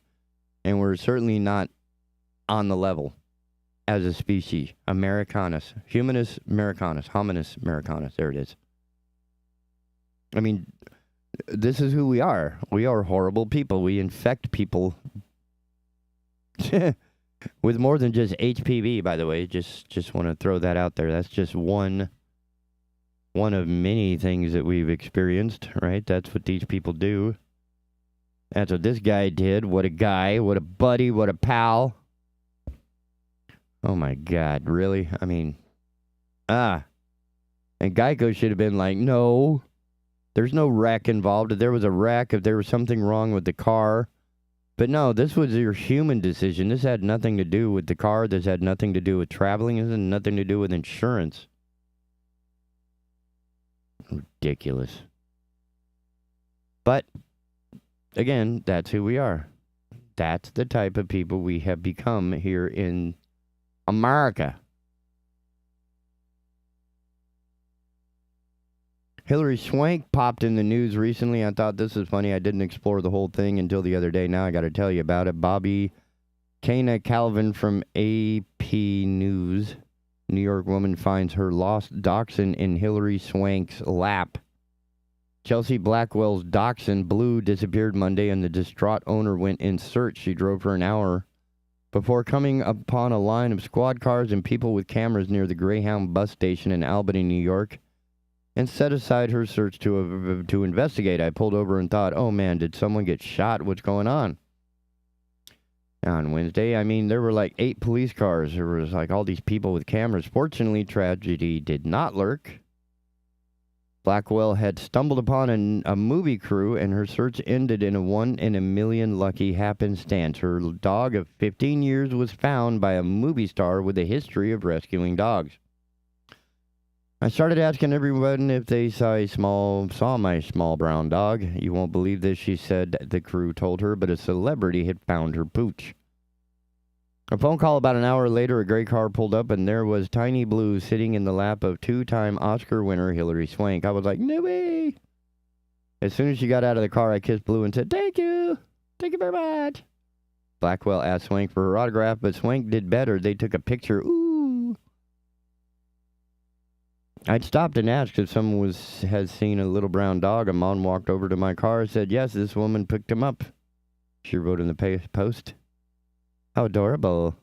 And we're certainly not on the level as a species. Americanus. Humanus Americanus. Hominis Americanus. There it is. I mean, this is who we are. We are horrible people. We infect people with more than just HPV, by the way. Just want to throw that out there. That's just one of many things that we've experienced, right? That's what these people do. That's what this guy did. What a guy. What a buddy. What a pal. Oh, my God. Really? I mean, and Geico should have been like, no, there's no wreck involved. If there was a wreck, if there was something wrong with the car. But no, this was your human decision. This had nothing to do with the car. This had nothing to do with traveling. This had nothing to do with insurance. Ridiculous. But, again, that's who we are. That's the type of people we have become here in America. Hillary Swank popped in the news recently. I thought this was funny. I didn't explore the whole thing until the other day. Now I got to tell you about it. Bobby Kana Calvin from AP News. New York woman finds her lost dachshund in Hillary Swank's lap. Chelsea Blackwell's dachshund, Blue, disappeared Monday, and the distraught owner went in search. She drove for an hour before coming upon a line of squad cars and people with cameras near the Greyhound bus station in Albany, New York, and set aside her search to investigate. I pulled over and thought, oh man, did someone get shot? What's going on? On Wednesday, I mean, there were like 8 police cars. There was like all these people with cameras. Fortunately, tragedy did not lurk. Blackwell had stumbled upon a movie crew, and her search ended in a 1 in a million lucky happenstance. Her dog of 15 years was found by a movie star with a history of rescuing dogs. I started asking everyone if they saw my small brown dog. You won't believe this, she said, the crew told her, but a celebrity had found her pooch. A phone call about an hour later, a gray car pulled up, and there was Tiny Blue sitting in the lap of 2-time Oscar winner Hillary Swank. I was like, no way! As soon as she got out of the car, I kissed Blue and said, thank you! Thank you very much! Blackwell asked Swank for her autograph, but Swank did better. They took a picture. Ooh! I'd stopped and asked if someone has seen a little brown dog. A mom walked over to my car and said, yes, this woman picked him up. She wrote in the post. How adorable.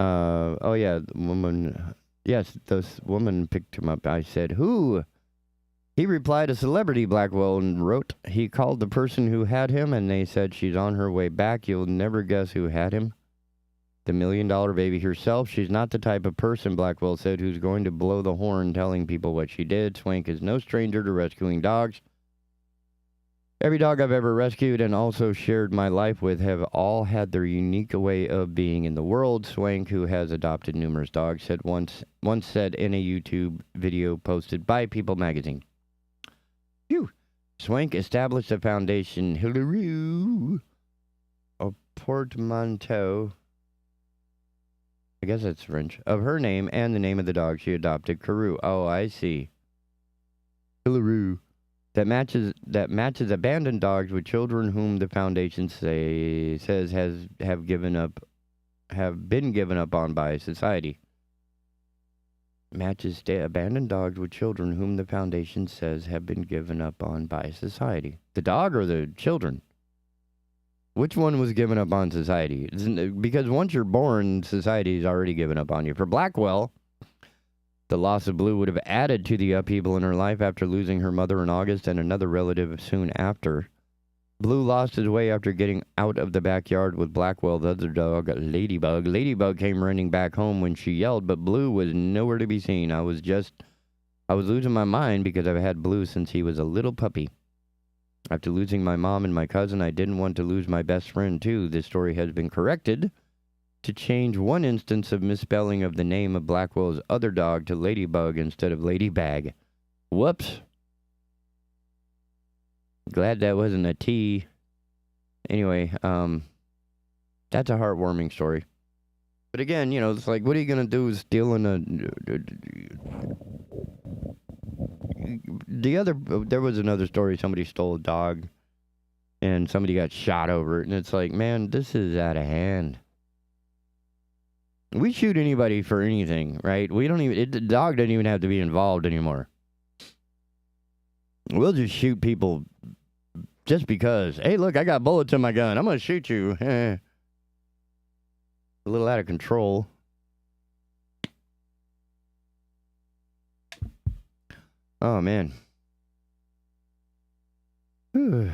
Oh, yeah, the woman. Yes, this woman picked him up. I said, who? He replied, a celebrity, Blackwell wrote. He called the person who had him, and they said she's on her way back. You'll never guess who had him. The $1 million baby herself. She's not the type of person, Blackwell said, who's going to blow the horn telling people what she did. Swank is no stranger to rescuing dogs. Every dog I've ever rescued and also shared my life with have all had their unique way of being in the world. Swank, who has adopted numerous dogs, said once said in a YouTube video posted by People magazine. Phew. Swank established a foundation, Hillaroo, a portmanteau, I guess that's French, of her name and the name of the dog she adopted, Karoo. Oh, I see. Hillaroo. That matches abandoned dogs with children whom the foundation says have been given up on by society. Matches abandoned dogs with children whom the foundation says have been given up on by society. The dog or the children? Which one was given up on society? Because once you're born, society's already given up on you. For Blackwell, the loss of Blue would have added to the upheaval in her life after losing her mother in August and another relative soon after. Blue lost his way after getting out of the backyard with Blackwell, the other dog, Ladybug. Ladybug came running back home when she yelled, but Blue was nowhere to be seen. I was losing my mind because I've had Blue since he was a little puppy. After losing my mom and my cousin, I didn't want to lose my best friend, too. This story has been corrected to change one instance of misspelling of the name of Blackwell's other dog to Ladybug instead of Ladybag. Whoops. Glad that wasn't a T. Anyway, that's a heartwarming story. But again, it's like, what are you going to do stealing there was another story, somebody stole a dog and somebody got shot over it, and it's like, man, this is out of hand. We shoot anybody for anything, right? The dog doesn't even have to be involved anymore. We'll just shoot people just because. Hey, look, I got bullets in my gun. I'm going to shoot you. A little out of control. Oh, man. Whew.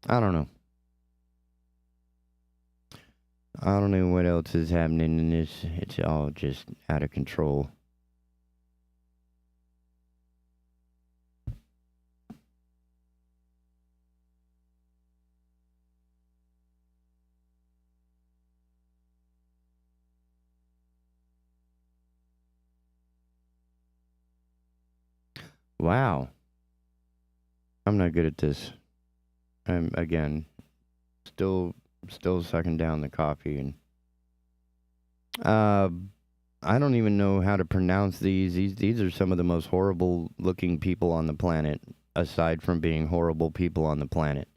I don't know. I don't know what else is happening in this. It's all just out of control. Wow. I'm not good at this. I'm, again, still sucking down the coffee. And I don't even know how to pronounce these. These are some of the most horrible looking people on the planet, aside from being horrible people on the planet.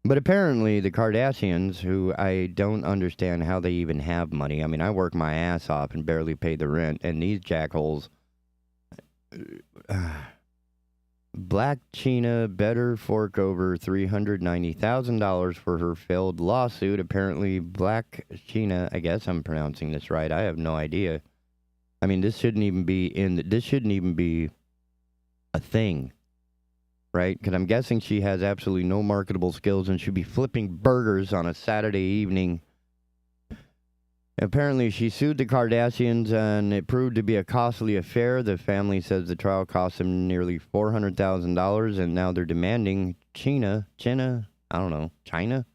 But apparently the Kardashians, who I don't understand how they even have money. I mean, I work my ass off and barely pay the rent, and these jackholes... Black Chyna better fork over $390,000 for her failed lawsuit. Apparently, Black Chyna, I guess I'm pronouncing this right. I have no idea. I mean, this shouldn't even be a thing, right? Because I'm guessing she has absolutely no marketable skills and should be flipping burgers on a Saturday evening. Apparently, she sued the Kardashians, and it proved to be a costly affair. The family says the trial cost them nearly $400,000, and now they're demanding China? I don't know. China?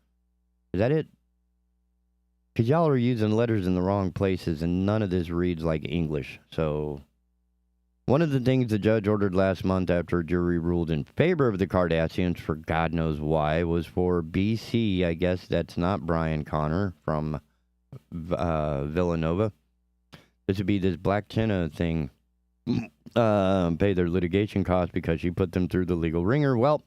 Is that it? Because y'all are using letters in the wrong places, and none of this reads like English. So, one of the things the judge ordered last month after a jury ruled in favor of the Kardashians, for God knows why, was for BC. I guess that's not Brian Connor from... Villanova. This would be this Black Chyna thing. Pay their litigation costs because she put them through the legal ringer. Well,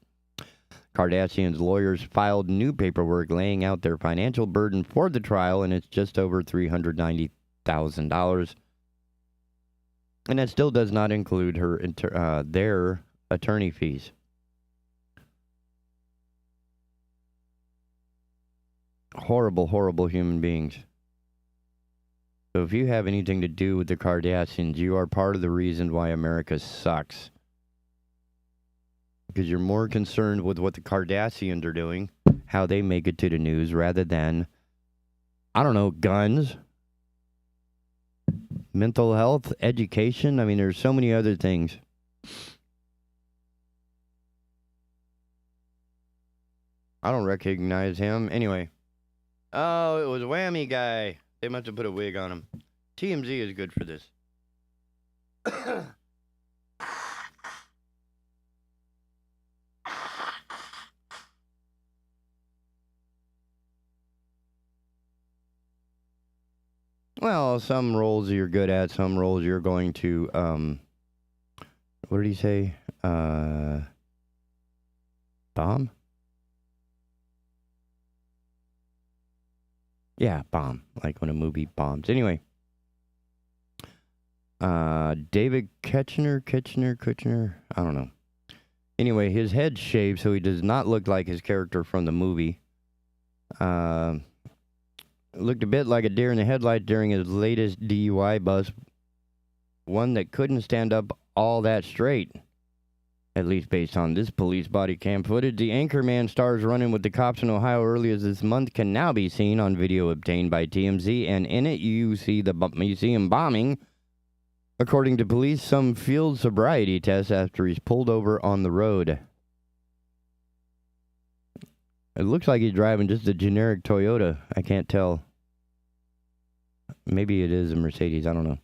Kardashian's lawyers filed new paperwork laying out their financial burden for the trial, and it's just over $390,000. And that still does not include their attorney fees. Horrible, horrible human beings. So if you have anything to do with the Kardashians, you are part of the reason why America sucks. Because you're more concerned with what the Kardashians are doing, how they make it to the news, rather than, I don't know, guns, mental health, education. I mean, there's so many other things. I don't recognize him. Anyway. Oh, it was Whammy Guy. They must have put a wig on him. TMZ is good for this. Well, some roles you're good at, some roles you're going to, what did he say? Bomb? Yeah, bomb. Like when a movie bombs. Anyway. David Kushner? I don't know. Anyway, his head's shaved, so he does not look like his character from the movie. Looked a bit like a deer in the headlight during his latest DUI bust. One that couldn't stand up all that straight. At least based on this police body cam footage. The Anchorman stars running with the cops in Ohio earlier this month can now be seen on video obtained by TMZ, and in it you see him bombing. According to police, some field sobriety tests after he's pulled over on the road. It looks like he's driving just a generic Toyota. I can't tell. Maybe it is a Mercedes. I don't know.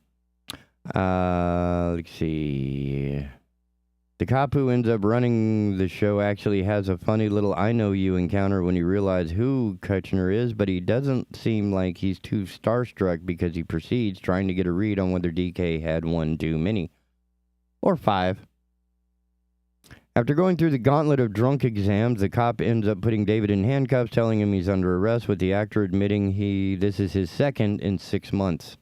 Let's see. The cop who ends up running the show actually has a funny little I know you encounter when he realizes who Kushner is, but he doesn't seem like he's too starstruck because he proceeds trying to get a read on whether DK had one too many. Or 5. After going through the gauntlet of drunk exams, the cop ends up putting David in handcuffs, telling him he's under arrest, with the actor admitting this is his second in 6 months.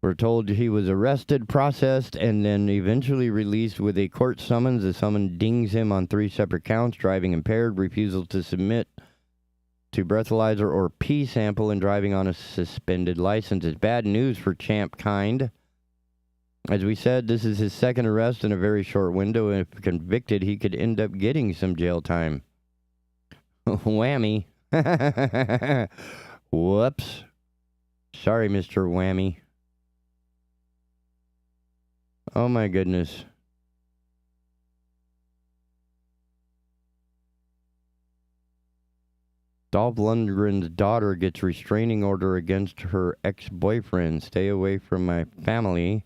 We're told he was arrested, processed, and then eventually released with a court summons. The summons dings him on 3 separate counts: driving impaired, refusal to submit to breathalyzer or pee sample, and driving on a suspended license. It's bad news for Champ Kind. As we said, this is his second arrest in a very short window, and if convicted, he could end up getting some jail time. Whammy. Whoops. Sorry, Mr. Whammy. Oh my goodness. Dolph Lundgren's daughter gets restraining order against her ex-boyfriend. Stay away from my family.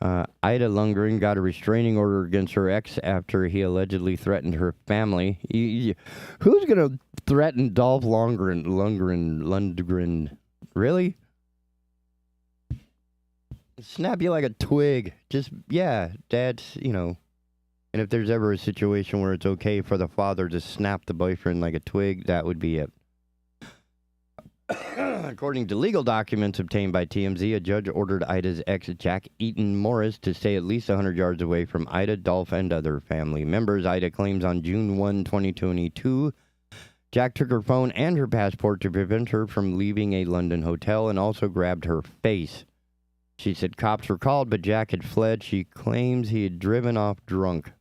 Ida Lundgren got a restraining order against her ex after he allegedly threatened her family. Who's going to threaten Dolph Lundgren? Really? Snap you like a twig. Just, yeah, that's, And if there's ever a situation where it's okay for the father to snap the boyfriend like a twig, that would be it. According to legal documents obtained by TMZ, a judge ordered Ida's ex, Jack Eaton Morris, to stay at least 100 yards away from Ida, Dolph, and other family members. Ida claims on June 1, 2022, Jack took her phone and her passport to prevent her from leaving a London hotel and also grabbed her face. She said cops were called, but Jack had fled. She claims he had driven off drunk.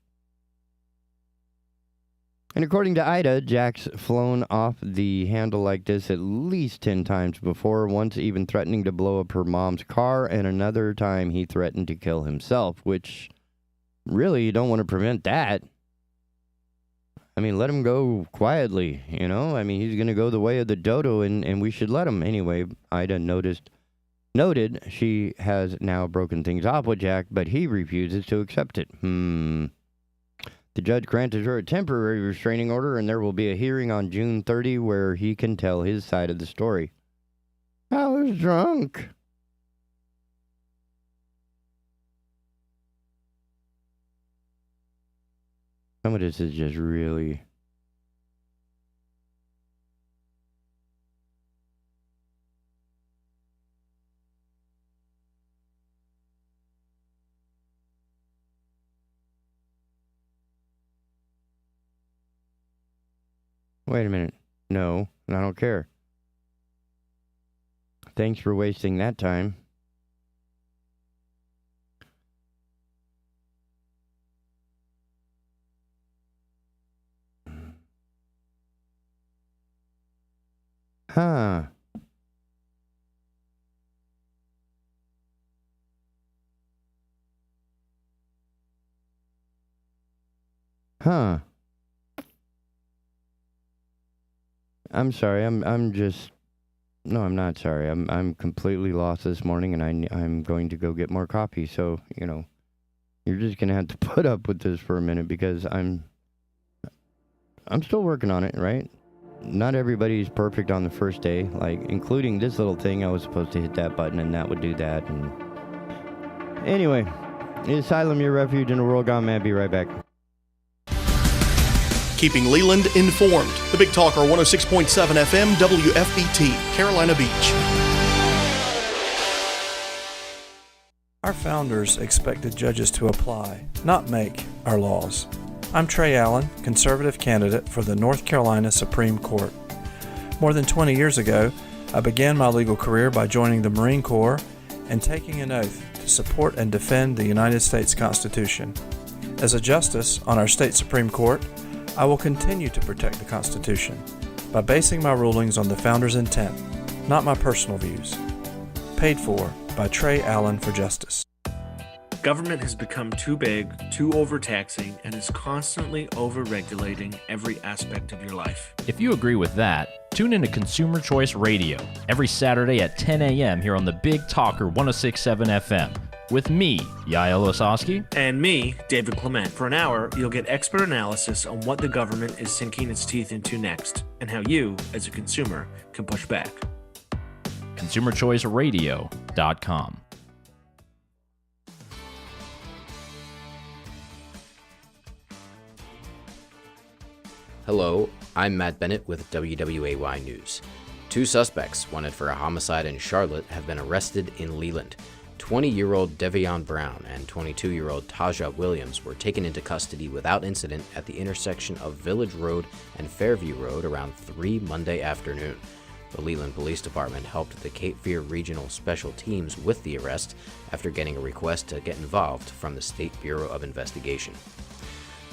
And according to Ida, Jack's flown off the handle like this at least 10 times before, once even threatening to blow up her mom's car, and another time he threatened to kill himself, which really you don't want to prevent that. I mean, let him go quietly, he's going to go the way of the dodo, and we should let him. Anyway, Ida noted she has now broken things off with Jack, but he refuses to accept it. The judge granted her a temporary restraining order, and there will be a hearing on June 30 where he can tell his side of the story. I was drunk. Some of this is just really... Wait a minute. No, I don't care. Thanks for wasting that time. Huh. Huh. I'm sorry. I'm just. No, I'm not sorry. I'm completely lost this morning, and I'm going to go get more coffee. So, you're just gonna have to put up with this for a minute because I'm still working on it, right? Not everybody's perfect on the first day, like including this little thing. I was supposed to hit that button, and that would do that. And anyway, Asylum, your refuge in a world gone mad. Be right back. Keeping Leland informed. The Big Talker 106.7 FM WFBT, Carolina Beach. Our founders expected judges to apply, not make, our laws. I'm Trey Allen, conservative candidate for the North Carolina Supreme Court. More than 20 years ago, I began my legal career by joining the Marine Corps and taking an oath to support and defend the United States Constitution. As a justice on our state Supreme Court, I will continue to protect the Constitution by basing my rulings on the Founders' intent, not my personal views. Paid for by Trey Allen for Justice. Government has become too big, too overtaxing, and is constantly over-regulating every aspect of your life. If you agree with that, tune in to Consumer Choice Radio every Saturday at 10 a.m. here on the Big Talker 106.7 FM. With me, Yael Osowski. And me, David Clement. For an hour, you'll get expert analysis on what the government is sinking its teeth into next, and how you, as a consumer, can push back. ConsumerChoiceRadio.com. Hello, I'm Matt Bennett with WWAY News. 2 suspects wanted for a homicide in Charlotte have been arrested in Leland. 20-year-old Devion Brown and 22-year-old Taja Williams were taken into custody without incident at the intersection of Village Road and Fairview Road around 3 Monday afternoon. The Leland Police Department helped the Cape Fear Regional Special Teams with the arrest after getting a request to get involved from the State Bureau of Investigation.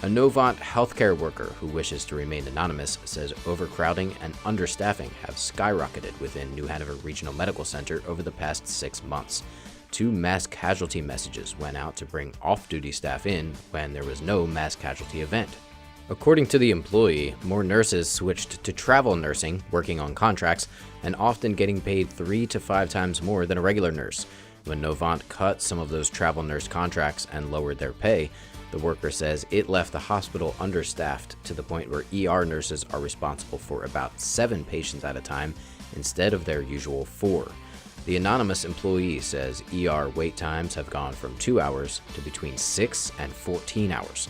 A Novant healthcare worker who wishes to remain anonymous says overcrowding and understaffing have skyrocketed within New Hanover Regional Medical Center over the past 6 months. 2 mass casualty messages went out to bring off-duty staff in when there was no mass casualty event. According to the employee, more nurses switched to travel nursing, working on contracts, and often getting paid 3 to 5 times more than a regular nurse. When Novant cut some of those travel nurse contracts and lowered their pay, the worker says it left the hospital understaffed to the point where ER nurses are responsible for about 7 patients at a time instead of their usual 4. The anonymous employee says ER wait times have gone from 2 hours to between 6 and 14 hours.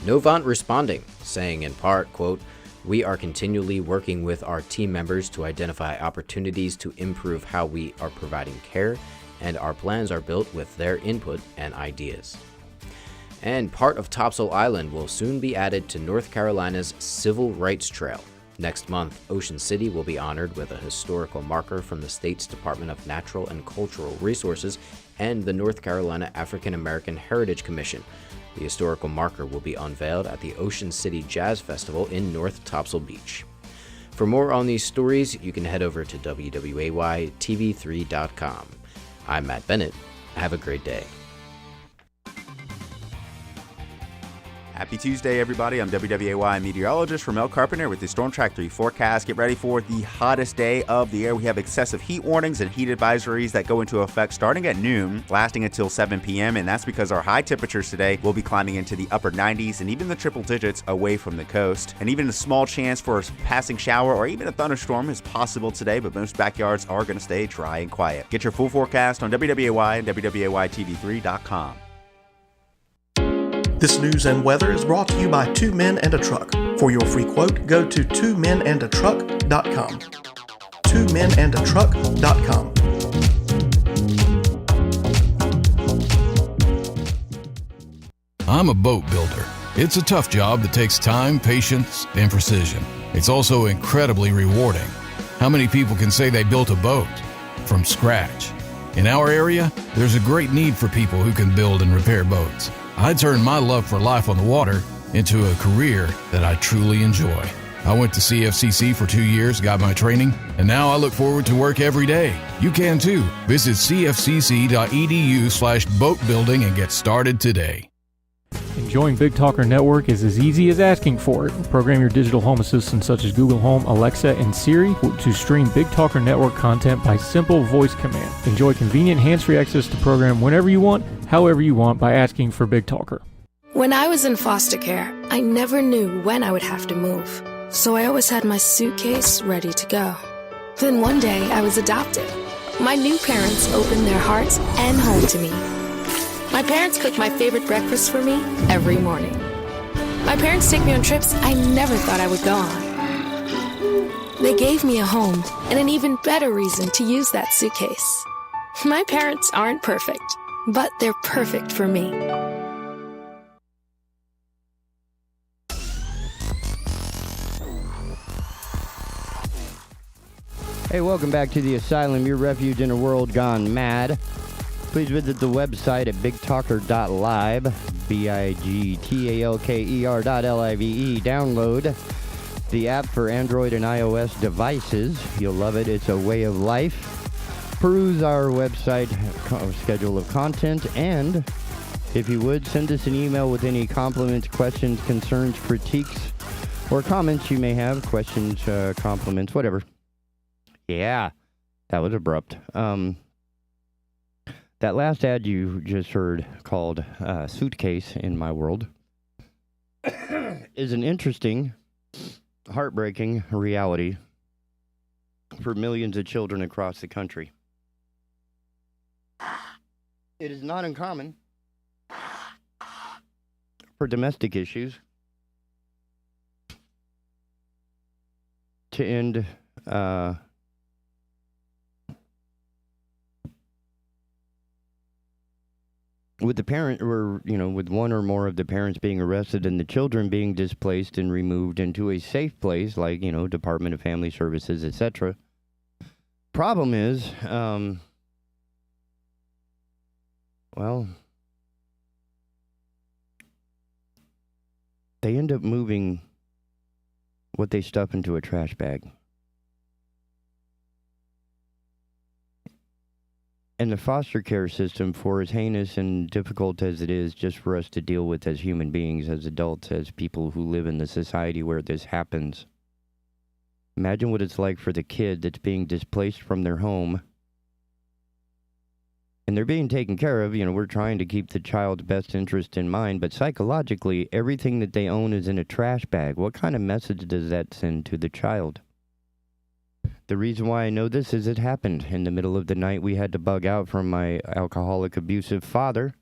Novant responding, saying in part, quote, "We are continually working with our team members to identify opportunities to improve how we are providing care, and our plans are built with their input and ideas." And part of Topsail Island will soon be added to North Carolina's Civil Rights Trail. Next month, Ocean City will be honored with a historical marker from the state's Department of Natural and Cultural Resources and the North Carolina African American Heritage Commission. The historical marker will be unveiled at the Ocean City Jazz Festival in North Topsail Beach. For more on these stories, you can head over to WWAYTV3.com. I'm Matt Bennett. Have a great day. Happy Tuesday, everybody. I'm WWAY meteorologist Ramel Carpenter with the Storm Track 3 forecast. Get ready for the hottest day of the year. We have excessive heat warnings and heat advisories that go into effect starting at noon, lasting until 7 p.m., and that's because our high temperatures today will be climbing into the upper 90s and even the triple digits away from the coast. And even a small chance for a passing shower or even a thunderstorm is possible today, but most backyards are going to stay dry and quiet. Get your full forecast on WWAY and WWAYTV3.com. This news and weather is brought to you by 2 Men and a Truck. For your free quote, go to 2menandatruck.com. 2menandatruck.com. I'm a boat builder. It's a tough job that takes time, patience, and precision. It's also incredibly rewarding. How many people can say they built a boat from scratch? In our area, there's a great need for people who can build and repair boats. I turned my love for life on the water into a career that I truly enjoy. I went to CFCC for 2 years, got my training, and now I look forward to work every day. You can too. Visit cfcc.edu/boatbuilding and get started today. Enjoying Big Talker Network is as easy as asking for it. Program your digital home assistants such as Google Home, Alexa, and Siri to stream Big Talker Network content by simple voice command. Enjoy convenient hands-free access to program whenever you want, however you want by asking for Big Talker. When I was in foster care, I never knew when I would have to move. So I always had my suitcase ready to go. Then one day I was adopted. My new parents opened their hearts and home to me. My parents cook my favorite breakfast for me every morning. My parents take me on trips I never thought I would go on. They gave me a home and an even better reason to use that suitcase. My parents aren't perfect, but they're perfect for me. Hey, welcome back to the Asylum, your refuge in a world gone mad. Please visit the website at bigtalker.live, bigtalker.live. Download the app for Android and iOS devices. You'll love it. It's a way of life. Peruse our website schedule of content, and if you would, send us an email with any compliments, questions, concerns, critiques, or comments you may have. Questions, compliments, whatever. Yeah, that was abrupt. That last ad you just heard, called Suitcase in My World, is an interesting, heartbreaking reality for millions of children across the country. It is not uncommon for domestic issues to end with the parent, or, with one or more of the parents being arrested and the children being displaced and removed into a safe place like, Department of Family Services, etc. Problem is, they end up moving what they stuff into a trash bag. And the foster care system, for as heinous and difficult as it is just for us to deal with as human beings, as adults, as people who live in the society where this happens, imagine what it's like for the kid that's being displaced from their home. And they're being taken care of. We're trying to keep the child's best interest in mind, but psychologically, everything that they own is in a trash bag. What kind of message does that send to the child? The reason why I know this is it happened in the middle of the night. We had to bug out from my alcoholic, abusive father.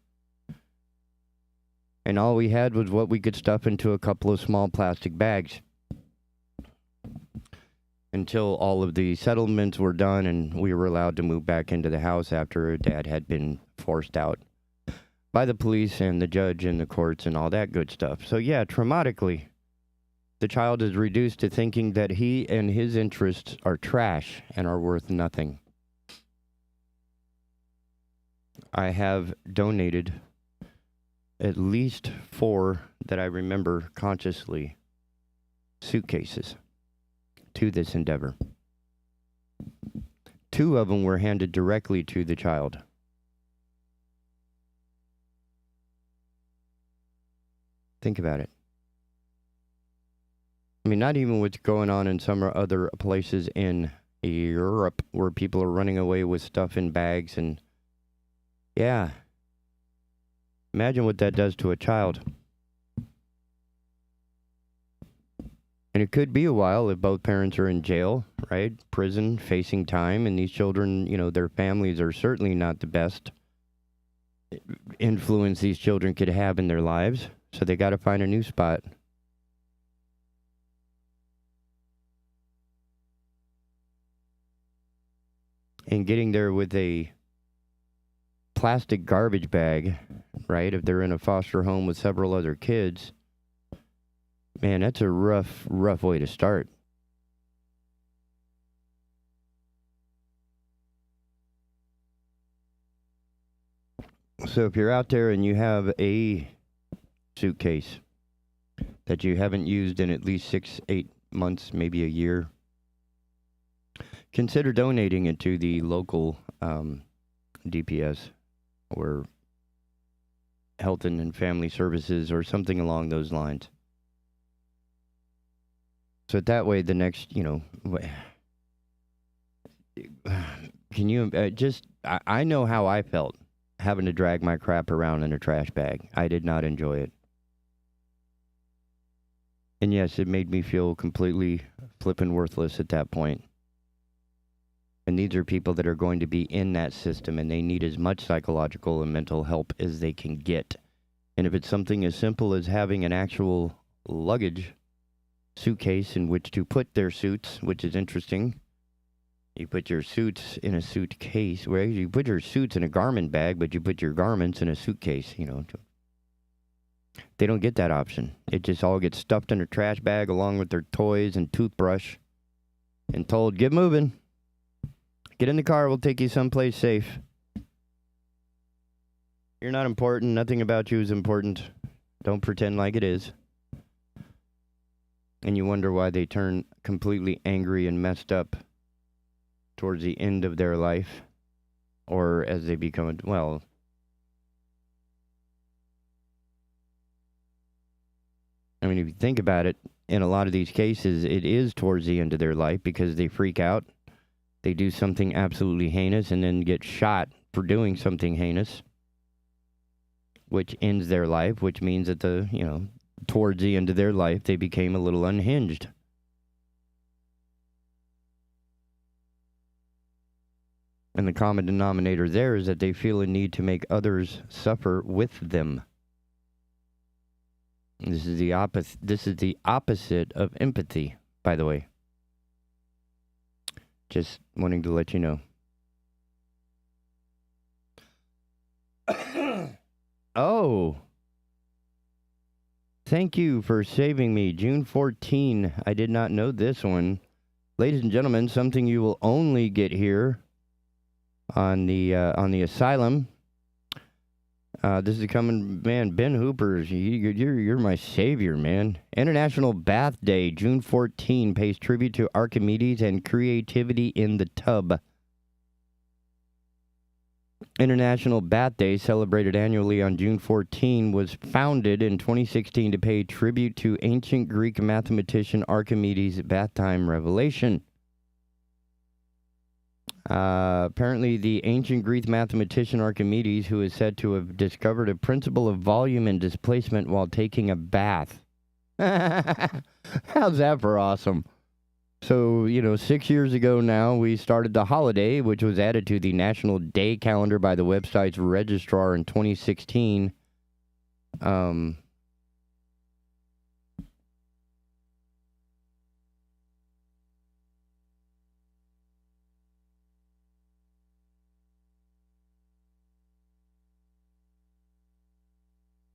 And all we had was what we could stuff into a couple of small plastic bags. Until all of the settlements were done and we were allowed to move back into the house after Dad had been forced out by the police and the judge and the courts and all that good stuff. So yeah, traumatically, the child is reduced to thinking that he and his interests are trash and are worth nothing. I have donated at least 4 that I remember consciously suitcases to this endeavor. 2 of them were handed directly to the child. Think about it. I mean, not even what's going on in some other places in Europe where people are running away with stuff in bags and, yeah. Imagine what that does to a child. And it could be a while if both parents are in jail, right? Prison, facing time, and these children, their families are certainly not the best influence these children could have in their lives, so they got to find a new spot. And getting there with a plastic garbage bag, right? If they're in a foster home with several other kids, Man, that's a rough way to start. So if you're out there and you have a suitcase that you haven't used in at least 6-8 months, maybe a year, consider donating it to the local DPS or Health and Family Services or something along those lines. So that way the next, can you I know how I felt having to drag my crap around in a trash bag. I did not enjoy it. And yes, it made me feel completely flippin' worthless at that point. And these are people that are going to be in that system, and they need as much psychological and mental help as they can get. And if it's something as simple as having an actual luggage suitcase in which to put their suits, which is interesting. You put your suits in a suitcase. Well, you put your suits in a garment bag, but you put your garments in a suitcase, They don't get that option. It just all gets stuffed in a trash bag along with their toys and toothbrush and told, get moving. Get in the car, we'll take you someplace safe. You're not important. Nothing about you is important. Don't pretend like it is. And you wonder why they turn completely angry and messed up towards the end of their life, or as they become, if you think about it, in a lot of these cases, it is towards the end of their life because they freak out, they do something absolutely heinous, and then get shot for doing something heinous, which ends their life, which means that towards the end of their life, they became a little unhinged. And the common denominator there is that they feel a need to make others suffer with them. This is the opposite of empathy, by the way. Just wanting to let you know. Oh. Thank you for saving me. June 14. I did not know this one. Ladies and gentlemen, something you will only get here on the Asylum. This is coming, man. Ben Hooper's, you're my savior, man. International Bath Day, June 14, pays tribute to Archimedes and creativity in the tub. International Bath Day, celebrated annually on June 14, was founded in 2016 to pay tribute to ancient Greek mathematician Archimedes' bath time revelation. Apparently, the ancient Greek mathematician Archimedes, who is said to have discovered a principle of volume and displacement while taking a bath. How's that for awesome? So, 6 years ago now, we started the holiday, which was added to the National Day calendar by the website's registrar in 2016.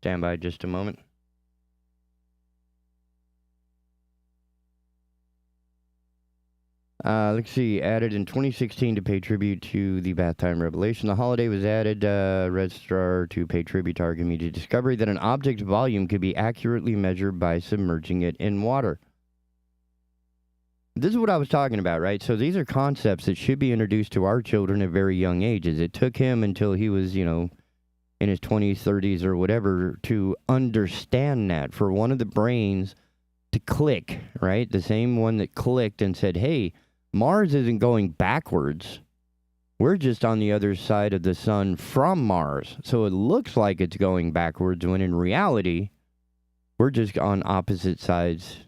Stand by just a moment. Let's see, added in 2016 to pay tribute to the bath time revelation. The holiday was added, registrar, to pay tribute to Archimedes' discovery that an object's volume could be accurately measured by submerging it in water. This is what I was talking about, right? So these are concepts that should be introduced to our children at very young ages. It took him until he was, in his 20s, 30s, or whatever, to understand that, for one of the brains to click, right? The same one that clicked and said, hey, Mars isn't going backwards. We're just on the other side of the sun from Mars. So it looks like it's going backwards when in reality, we're just on opposite sides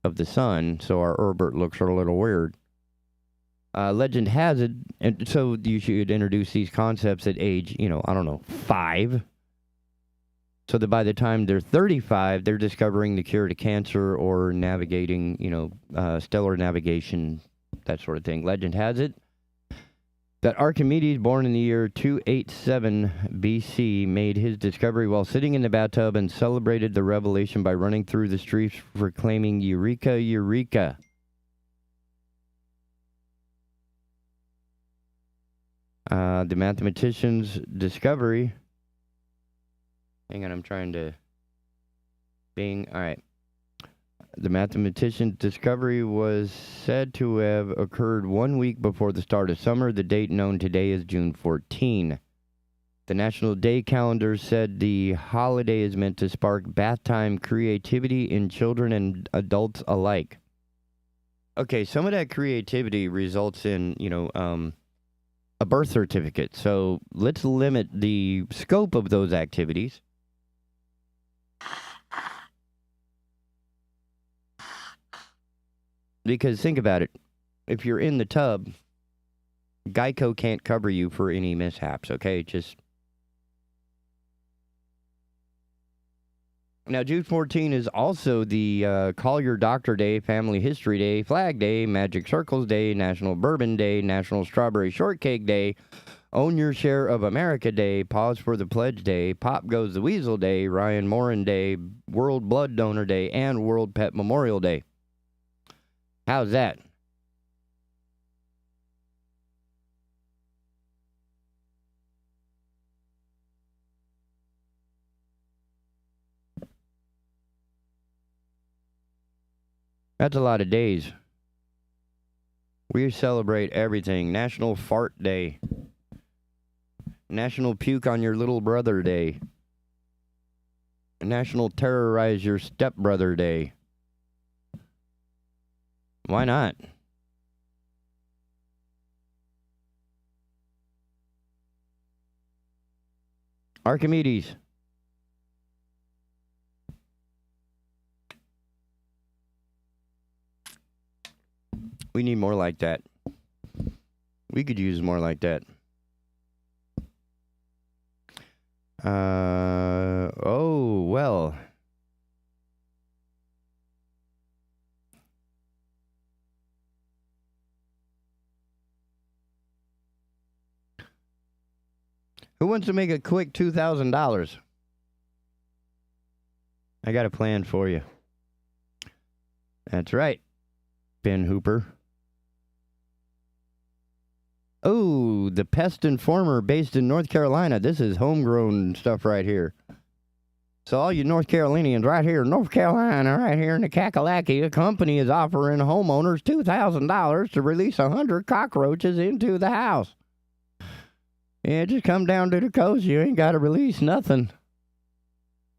of the sun. So our orbit looks a little weird. Legend has it, and so you should introduce these concepts at age, 5. So that by the time they're 35, they're discovering the cure to cancer or navigating, stellar navigation, that sort of thing. Legend has it that Archimedes, born in the year 287 BC, made his discovery while sitting in the bathtub and celebrated the revelation by running through the streets proclaiming, Eureka, Eureka. The mathematician's discovery... Hang on, I'm trying to... Bing. All right. The mathematician's discovery was said to have occurred 1 week before the start of summer. The date known today is June 14. The National Day calendar said the holiday is meant to spark bath time creativity in children and adults alike. Okay, some of that creativity results in, a birth certificate. So let's limit the scope of those activities. Because think about it. If you're in the tub, Geico can't cover you for any mishaps, okay? Now, June 14 is also the Call Your Doctor Day, Family History Day, Flag Day, Magic Circles Day, National Bourbon Day, National Strawberry Shortcake Day, Own Your Share of America Day, Pause for the Pledge Day, Pop Goes the Weasel Day, Ryan Morin Day, World Blood Donor Day, and World Pet Memorial Day. How's that? That's a lot of days. We celebrate everything. National Fart Day. National Puke on Your Little Brother Day. National Terrorize Your Stepbrother Day. Why not? Archimedes. We need more like that. We could use more like that. Oh, well. Who wants to make a quick $2,000? I got a plan for you. That's right, Ben Hooper. Oh, the Pest Informer based in North Carolina. This is homegrown stuff right here. So all you North Carolinians right here in North Carolina, right here in the Kakalaki, a company is offering homeowners $2,000 to release 100 cockroaches into the house. Yeah, just come down to the coast. You ain't got to release nothing.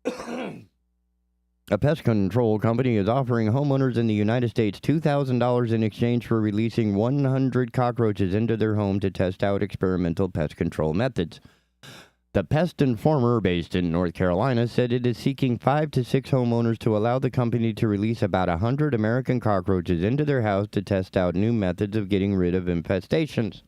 A pest control company is offering homeowners in the United States $2,000 in exchange for releasing 100 cockroaches into their home to test out experimental pest control methods. The Pest Informer, based in North Carolina, said it is seeking 5 to 6 homeowners to allow the company to release about 100 American cockroaches into their house to test out new methods of getting rid of infestations.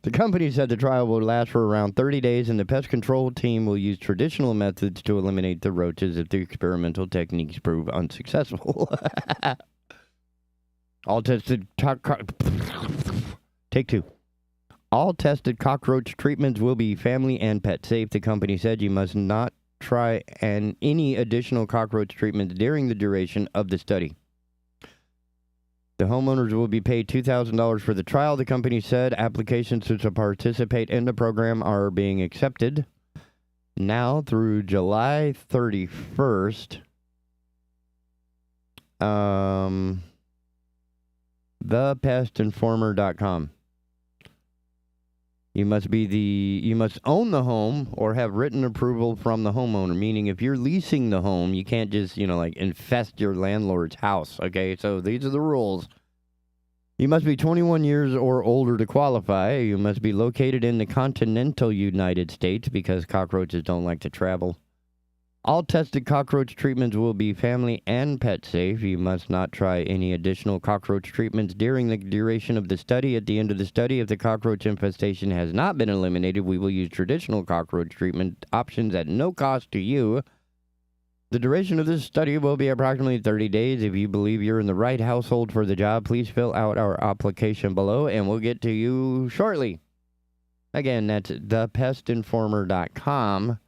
The company said the trial will last for around 30 days, and the pest control team will use traditional methods to eliminate the roaches if the experimental techniques prove unsuccessful. Take two. All tested cockroach treatments will be family and pet safe. The company said you must not try any additional cockroach treatments during the duration of the study. The homeowners will be paid $2,000 for the trial, the company said. Applications to participate in the program are being accepted now through July 31st. Thepestinformer.com. You must own the home or have written approval from the homeowner, meaning if you're leasing the home, you can't just, infest your landlord's house, okay? So these are the rules. You must be 21 years or older to qualify. You must be located in the continental United States because cockroaches don't like to travel. All tested cockroach treatments will be family and pet safe. You must not try any additional cockroach treatments during the duration of the study. At the end of the study, if the cockroach infestation has not been eliminated, we will use traditional cockroach treatment options at no cost to you. The duration of this study will be approximately 30 days. If you believe you're in the right household for the job, please fill out our application below, and we'll get to you shortly. Again, that's thepestinformer.com.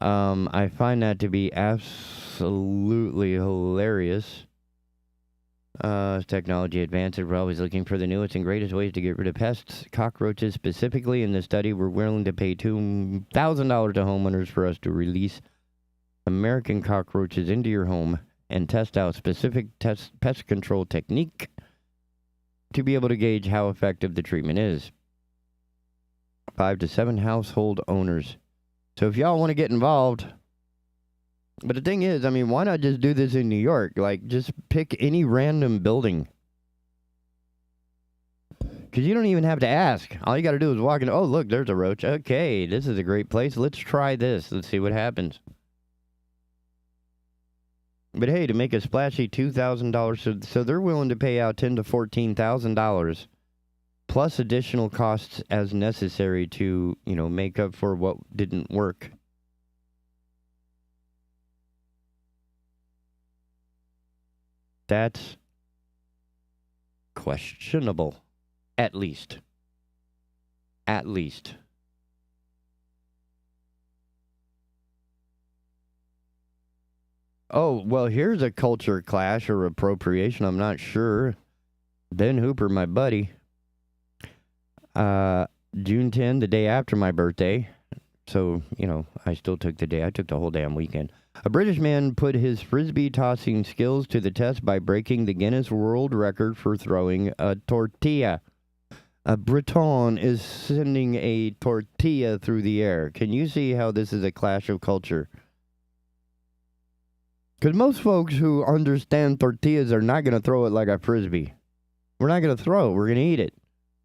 I find that to be absolutely hilarious. As technology advances, we're always looking for the newest and greatest ways to get rid of pests, cockroaches specifically. In this study, we're willing to pay $2,000 to homeowners for us to release American cockroaches into your home and test out specific pest control technique to be able to gauge how effective the treatment is. 5 to 7 household owners. So if y'all want to get involved, but the thing is, I mean, why not just do this in New York? Like, just pick any random building. Because you don't even have to ask. All you got to do is walk in. Oh, look, there's a roach. Okay, this is a great place. Let's try this. Let's see what happens. But hey, to make a splashy $2,000, so they're willing to pay out $10,000 to $14,000 plus additional costs as necessary to, make up for what didn't work. That's questionable, at least. At least. Oh, well, here's a culture clash or appropriation. I'm not sure. Ben Hooper, my buddy. June 10, the day after my birthday. So, I still took the day. I took the whole damn weekend. A British man put his frisbee tossing skills to the test by breaking the Guinness World Record for throwing a tortilla. A Breton is sending a tortilla through the air. Can you see how this is a clash of culture? Because most folks who understand tortillas are not going to throw it like a frisbee. We're not going to throw it. We're going to eat it.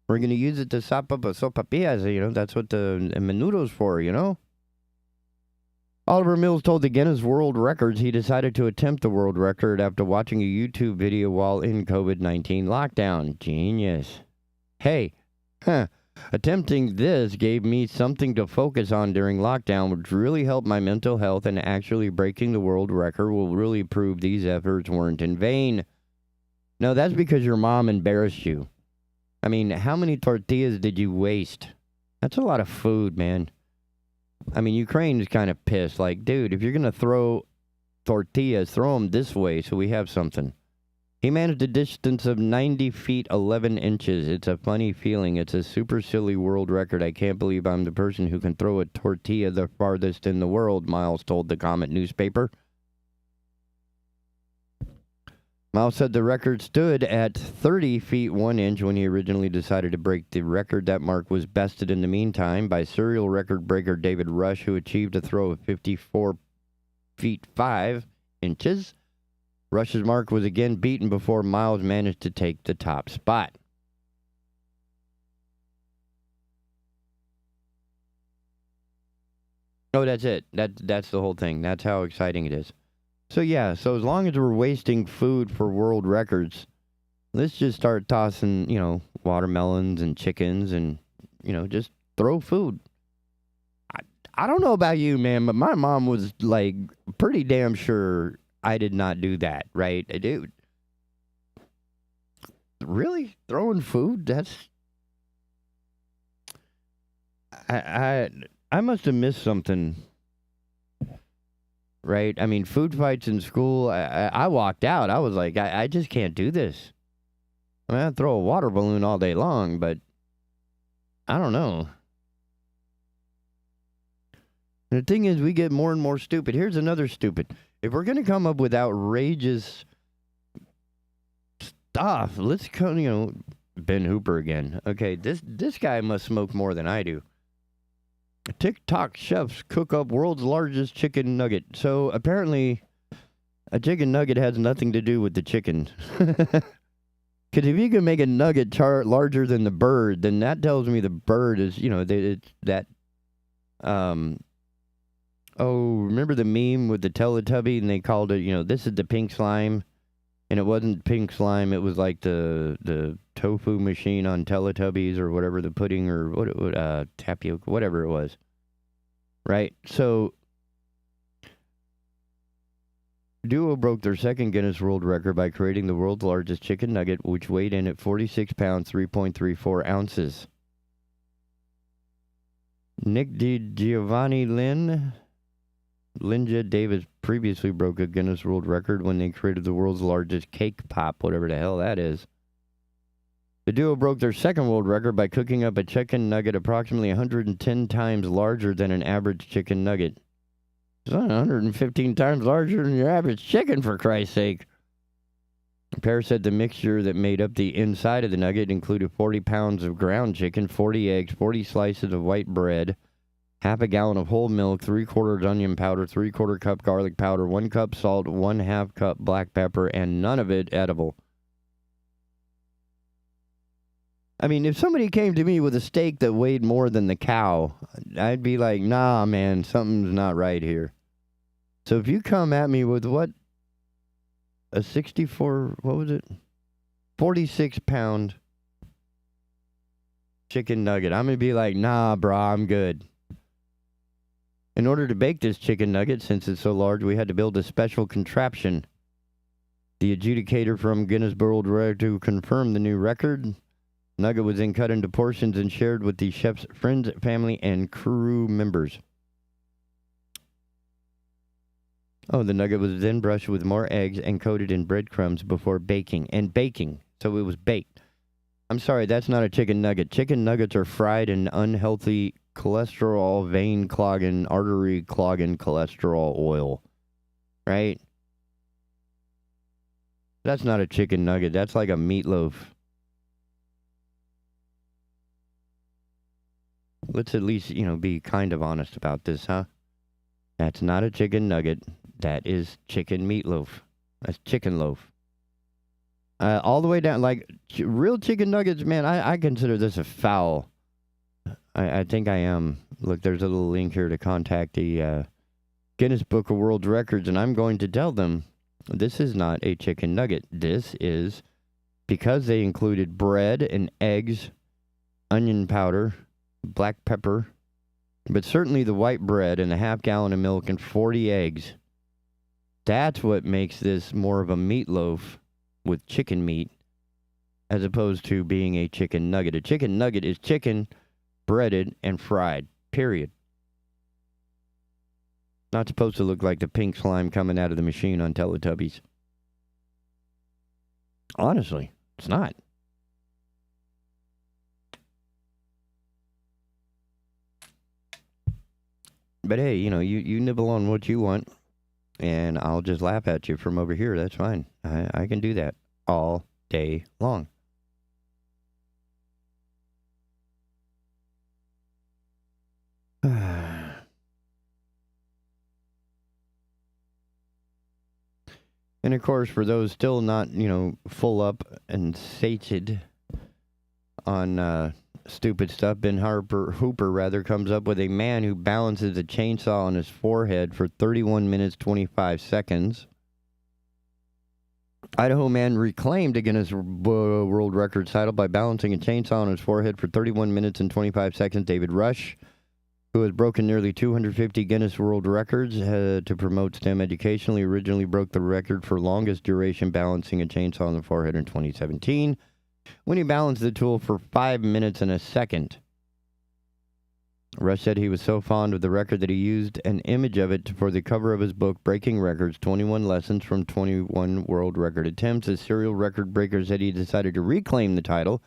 We're going to use it to sop up a sopapillas. That's what the menudo's for, Oliver Mills told the Guinness World Records he decided to attempt the world record after watching a YouTube video while in COVID-19 lockdown. Genius. Hey, attempting this gave me something to focus on during lockdown, which really helped my mental health, and actually breaking the world record will really prove these efforts weren't in vain. No, that's because your mom embarrassed you. I mean, how many tortillas did you waste? That's a lot of food, man. I mean, Ukraine's kind of pissed. Like, dude, if you're going to throw tortillas, throw them this way so we have something. He managed a distance of 90 feet, 11 inches. It's a funny feeling. It's a super silly world record. I can't believe I'm the person who can throw a tortilla the farthest in the world, Miles told the Comet newspaper. Miles said the record stood at 30 feet 1 inch when he originally decided to break the record. That mark was bested in the meantime by serial record breaker David Rush, who achieved a throw of 54 feet 5 inches. Rush's mark was again beaten before Miles managed to take the top spot. Oh, that's it. That's the whole thing. That's how exciting it is. So yeah, so as long as we're wasting food for world records, let's just start tossing, watermelons and chickens and, just throw food. I don't know about you, man, but my mom was, like, pretty damn sure I did not do that, right? Dude. Really? Throwing food? That's... I must have missed something. Right? I mean, food fights in school, I walked out. I was like, I just can't do this. I mean, I'd throw a water balloon all day long, but I don't know. And the thing is, we get more and more stupid. Here's another stupid. If we're going to come up with outrageous stuff, let's come, Ben Hooper again. Okay, this guy must smoke more than I do. TikTok chefs cook up world's largest chicken nugget. So apparently, a chicken nugget has nothing to do with the chicken. Because if you can make a nugget larger than the bird, then that tells me the bird is, it's that. Remember the meme with the Teletubby, and they called it, this is the pink slime, and it wasn't pink slime. It was like the tofu machine on Teletubbies or whatever, the pudding or tapioca, whatever it was. Right? So Duo broke their second Guinness World Record by creating the world's largest chicken nugget, which weighed in at 46 pounds, 3.34 ounces. Nick Giovanni Linja Davis previously broke a Guinness World Record when they created the world's largest cake pop, whatever the hell that is. The duo broke their second world record by cooking up a chicken nugget approximately 110 times larger than an average chicken nugget. It's 115 times larger than your average chicken, for Christ's sake. The pair said the mixture that made up the inside of the nugget included 40 pounds of ground chicken, 40 eggs, 40 slices of white bread, half a gallon of whole milk, 3/4 onion powder, 3/4 cup garlic powder, 1 cup salt, 1/2 cup black pepper, and none of it edible. I mean, if somebody came to me with a steak that weighed more than the cow, I'd be like, nah, man, something's not right here. So if you come at me with what? A 46-pound chicken nugget, I'm going to be like, nah, brah, I'm good. In order to bake this chicken nugget, since it's so large, we had to build a special contraption. The adjudicator from Guinness World Record to confirm the new record. Nugget was then cut into portions and shared with the chef's friends, family, and crew members. Oh, the nugget was then brushed with more eggs and coated in breadcrumbs before baking. And baking, so it was baked. I'm sorry, that's not a chicken nugget. Chicken nuggets are fried in unhealthy cholesterol, vein clogging, artery clogging cholesterol oil. Right? That's not a chicken nugget. That's like a meatloaf. Let's at least, be kind of honest about this, huh? That's not a chicken nugget. That is chicken meatloaf. That's chicken loaf. All the way down, like real chicken nuggets, man, I consider this a foul. I think I am. Look, there's a little link here to contact the Guinness Book of World Records, and I'm going to tell them this is not a chicken nugget. This is because they included bread and eggs, onion powder, black pepper, but certainly the white bread and a half gallon of milk and 40 eggs. That's what makes this more of a meatloaf with chicken meat as opposed to being a chicken nugget. A chicken nugget is chicken breaded and fried, period. Not supposed to look like the pink slime coming out of the machine on Teletubbies. Honestly, it's not. But hey, you nibble on what you want, and I'll just laugh at you from over here. That's fine. I can do that all day long. And of course, for those still not, full up and sated on stupid stuff, Ben Hooper comes up with a man who balances a chainsaw on his forehead for 31 minutes 25 seconds. Idaho man reclaimed a Guinness World Record title by balancing a chainsaw on his forehead for 31 minutes and 25 seconds. David Rush, who has broken nearly 250 Guinness World Records to promote STEM education, originally broke the record for longest duration balancing a chainsaw on the forehead in 2017. When he balanced the tool for 5 minutes and a second. Rush said he was so fond of the record that he used an image of it for the cover of his book, Breaking Records, 21 Lessons from 21 World Record Attempts. The serial record breaker said he decided to reclaim the title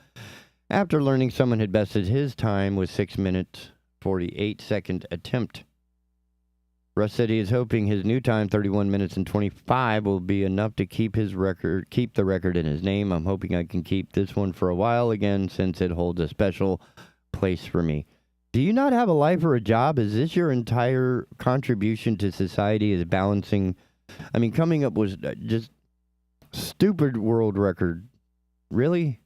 after learning someone had bested his time with 6 minutes, 48-second attempt. Rush said he is hoping his new time, 31 minutes and 25, will be enough to keep the record in his name. I'm hoping I can keep this one for a while again since it holds a special place for me. Do you not have a life or a job? Is this your entire contribution to society, is balancing? I mean, coming up with just stupid world record. Really?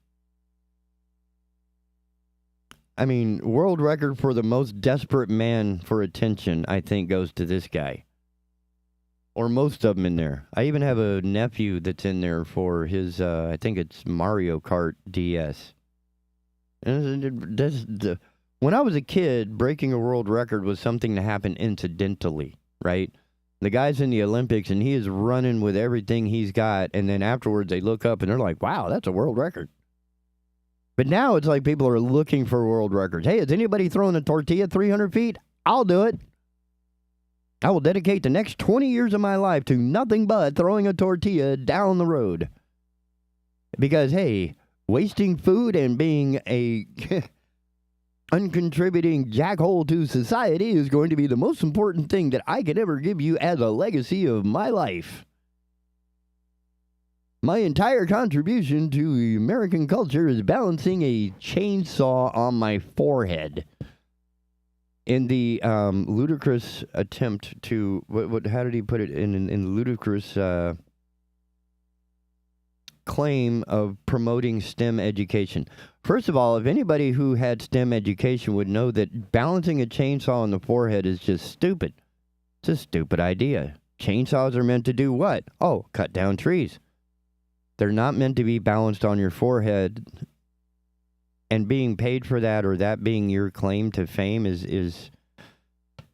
I mean, world record for the most desperate man for attention, I think, goes to this guy. Or most of them in there. I even have a nephew that's in there for his, I think it's Mario Kart DS. And when I was a kid, breaking a world record was something that happened incidentally, right? The guy's in the Olympics, and he is running with everything he's got, and then afterwards they look up, and they're like, wow, that's a world record. But now it's like people are looking for world records. Hey, is anybody throwing a tortilla 300 feet? I'll do it. I will dedicate the next 20 years of my life to nothing but throwing a tortilla down the road. Because, hey, wasting food and being a uncontributing jackhole to society is going to be the most important thing that I could ever give you as a legacy of my life. My entire contribution to American culture is balancing a chainsaw on my forehead. In the ludicrous attempt to, how did he put it? In ludicrous claim of promoting STEM education. First of all, if anybody who had STEM education would know that balancing a chainsaw on the forehead is just stupid. It's a stupid idea. Chainsaws are meant to do what? Oh, cut down trees. They're not meant to be balanced on your forehead, and being paid for that, or that being your claim to fame, is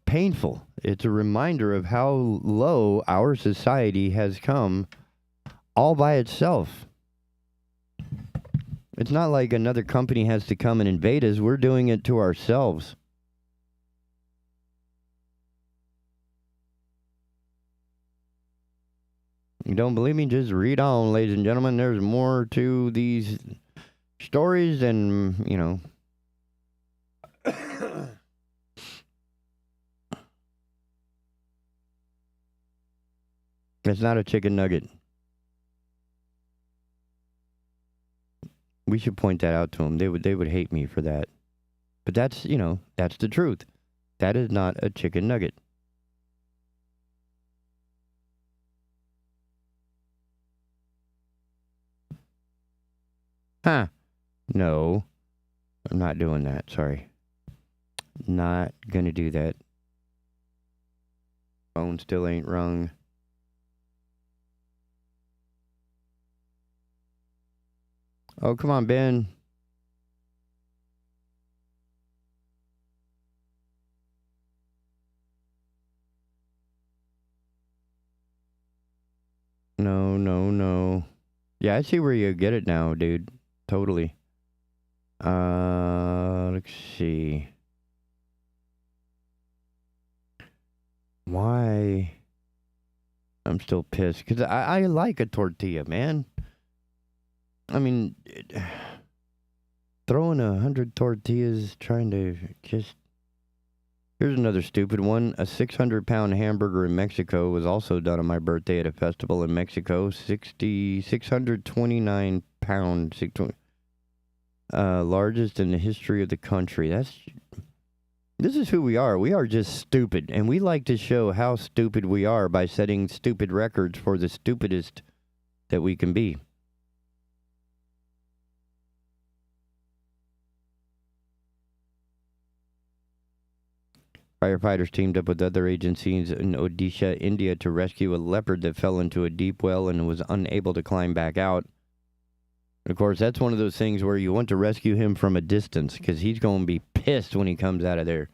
painful. It's a reminder of how low our society has come all by itself. It's not like another company has to come and invade us. We're doing it to ourselves. You don't believe me? Just read on, ladies and gentlemen. There's more to these stories than, you know. It's not a chicken nugget. We should point that out to them. They would hate me for that. But that's, you know, that's the truth. That is not a chicken nugget. Huh. No. I'm not doing that. Sorry. Not gonna do that. Phone still ain't rung. Oh, come on, Ben. No. Yeah, I see where you get it now, dude. Totally. Let's see. Why? I'm still pissed, because I like a tortilla, man. I mean, throwing 100 tortillas, trying to just... Here's another stupid one. A 600-pound hamburger in Mexico was also done on my birthday at a festival in Mexico. 629 pounds. Largest in the history of the country. This is who we are. We are just stupid. And we like to show how stupid we are by setting stupid records for the stupidest that we can be. Firefighters teamed up with other agencies in Odisha, India, to rescue a leopard that fell into a deep well and was unable to climb back out. And of course, that's one of those things where you want to rescue him from a distance, because he's going to be pissed when he comes out of there.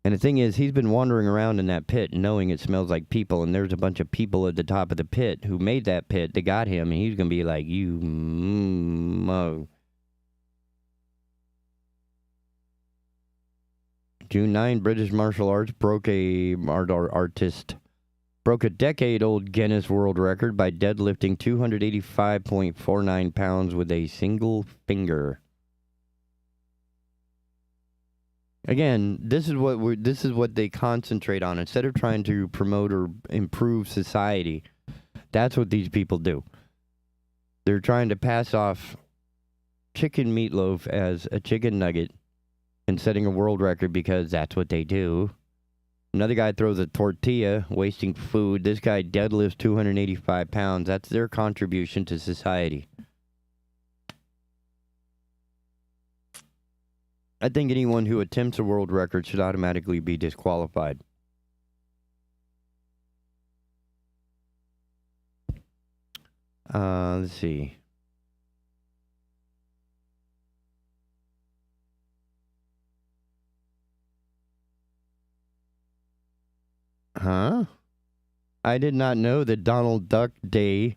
And the thing is, he's been wandering around in that pit knowing it smells like people, and there's a bunch of people at the top of the pit who made that pit. They got him, and he's going to be like, you mo. June 9, British martial arts broke a decade-old Guinness World Record by deadlifting 285.49 pounds with a single finger. Again, this is what they concentrate on. Instead of trying to promote or improve society, that's what these people do. They're trying to pass off chicken meatloaf as a chicken nugget and setting a world record because that's what they do. Another guy throws a tortilla, wasting food. This guy deadlifts 285 pounds. That's their contribution to society. I think anyone who attempts a world record should automatically be disqualified. Let's see. Huh? I did not know that Donald Duck Day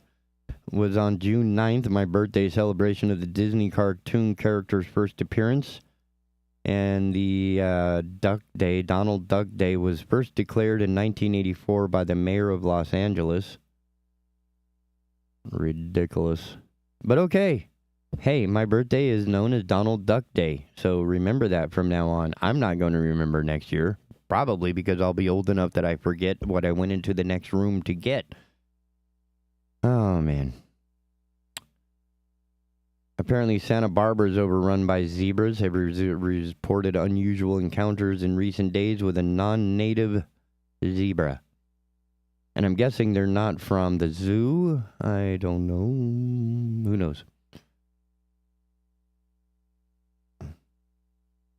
was on June 9th, my birthday celebration of the Disney cartoon character's first appearance. And the Donald Duck Day, was first declared in 1984 by the mayor of Los Angeles. Ridiculous. But okay. Hey, my birthday is known as Donald Duck Day, so remember that from now on. I'm not going to remember next year, probably because I'll be old enough that I forget what I went into the next room to get. Oh, man. Apparently, Santa Barbara is overrun by zebras. Have reported unusual encounters in recent days with a non-native zebra. And I'm guessing they're not from the zoo. I don't know. Who knows?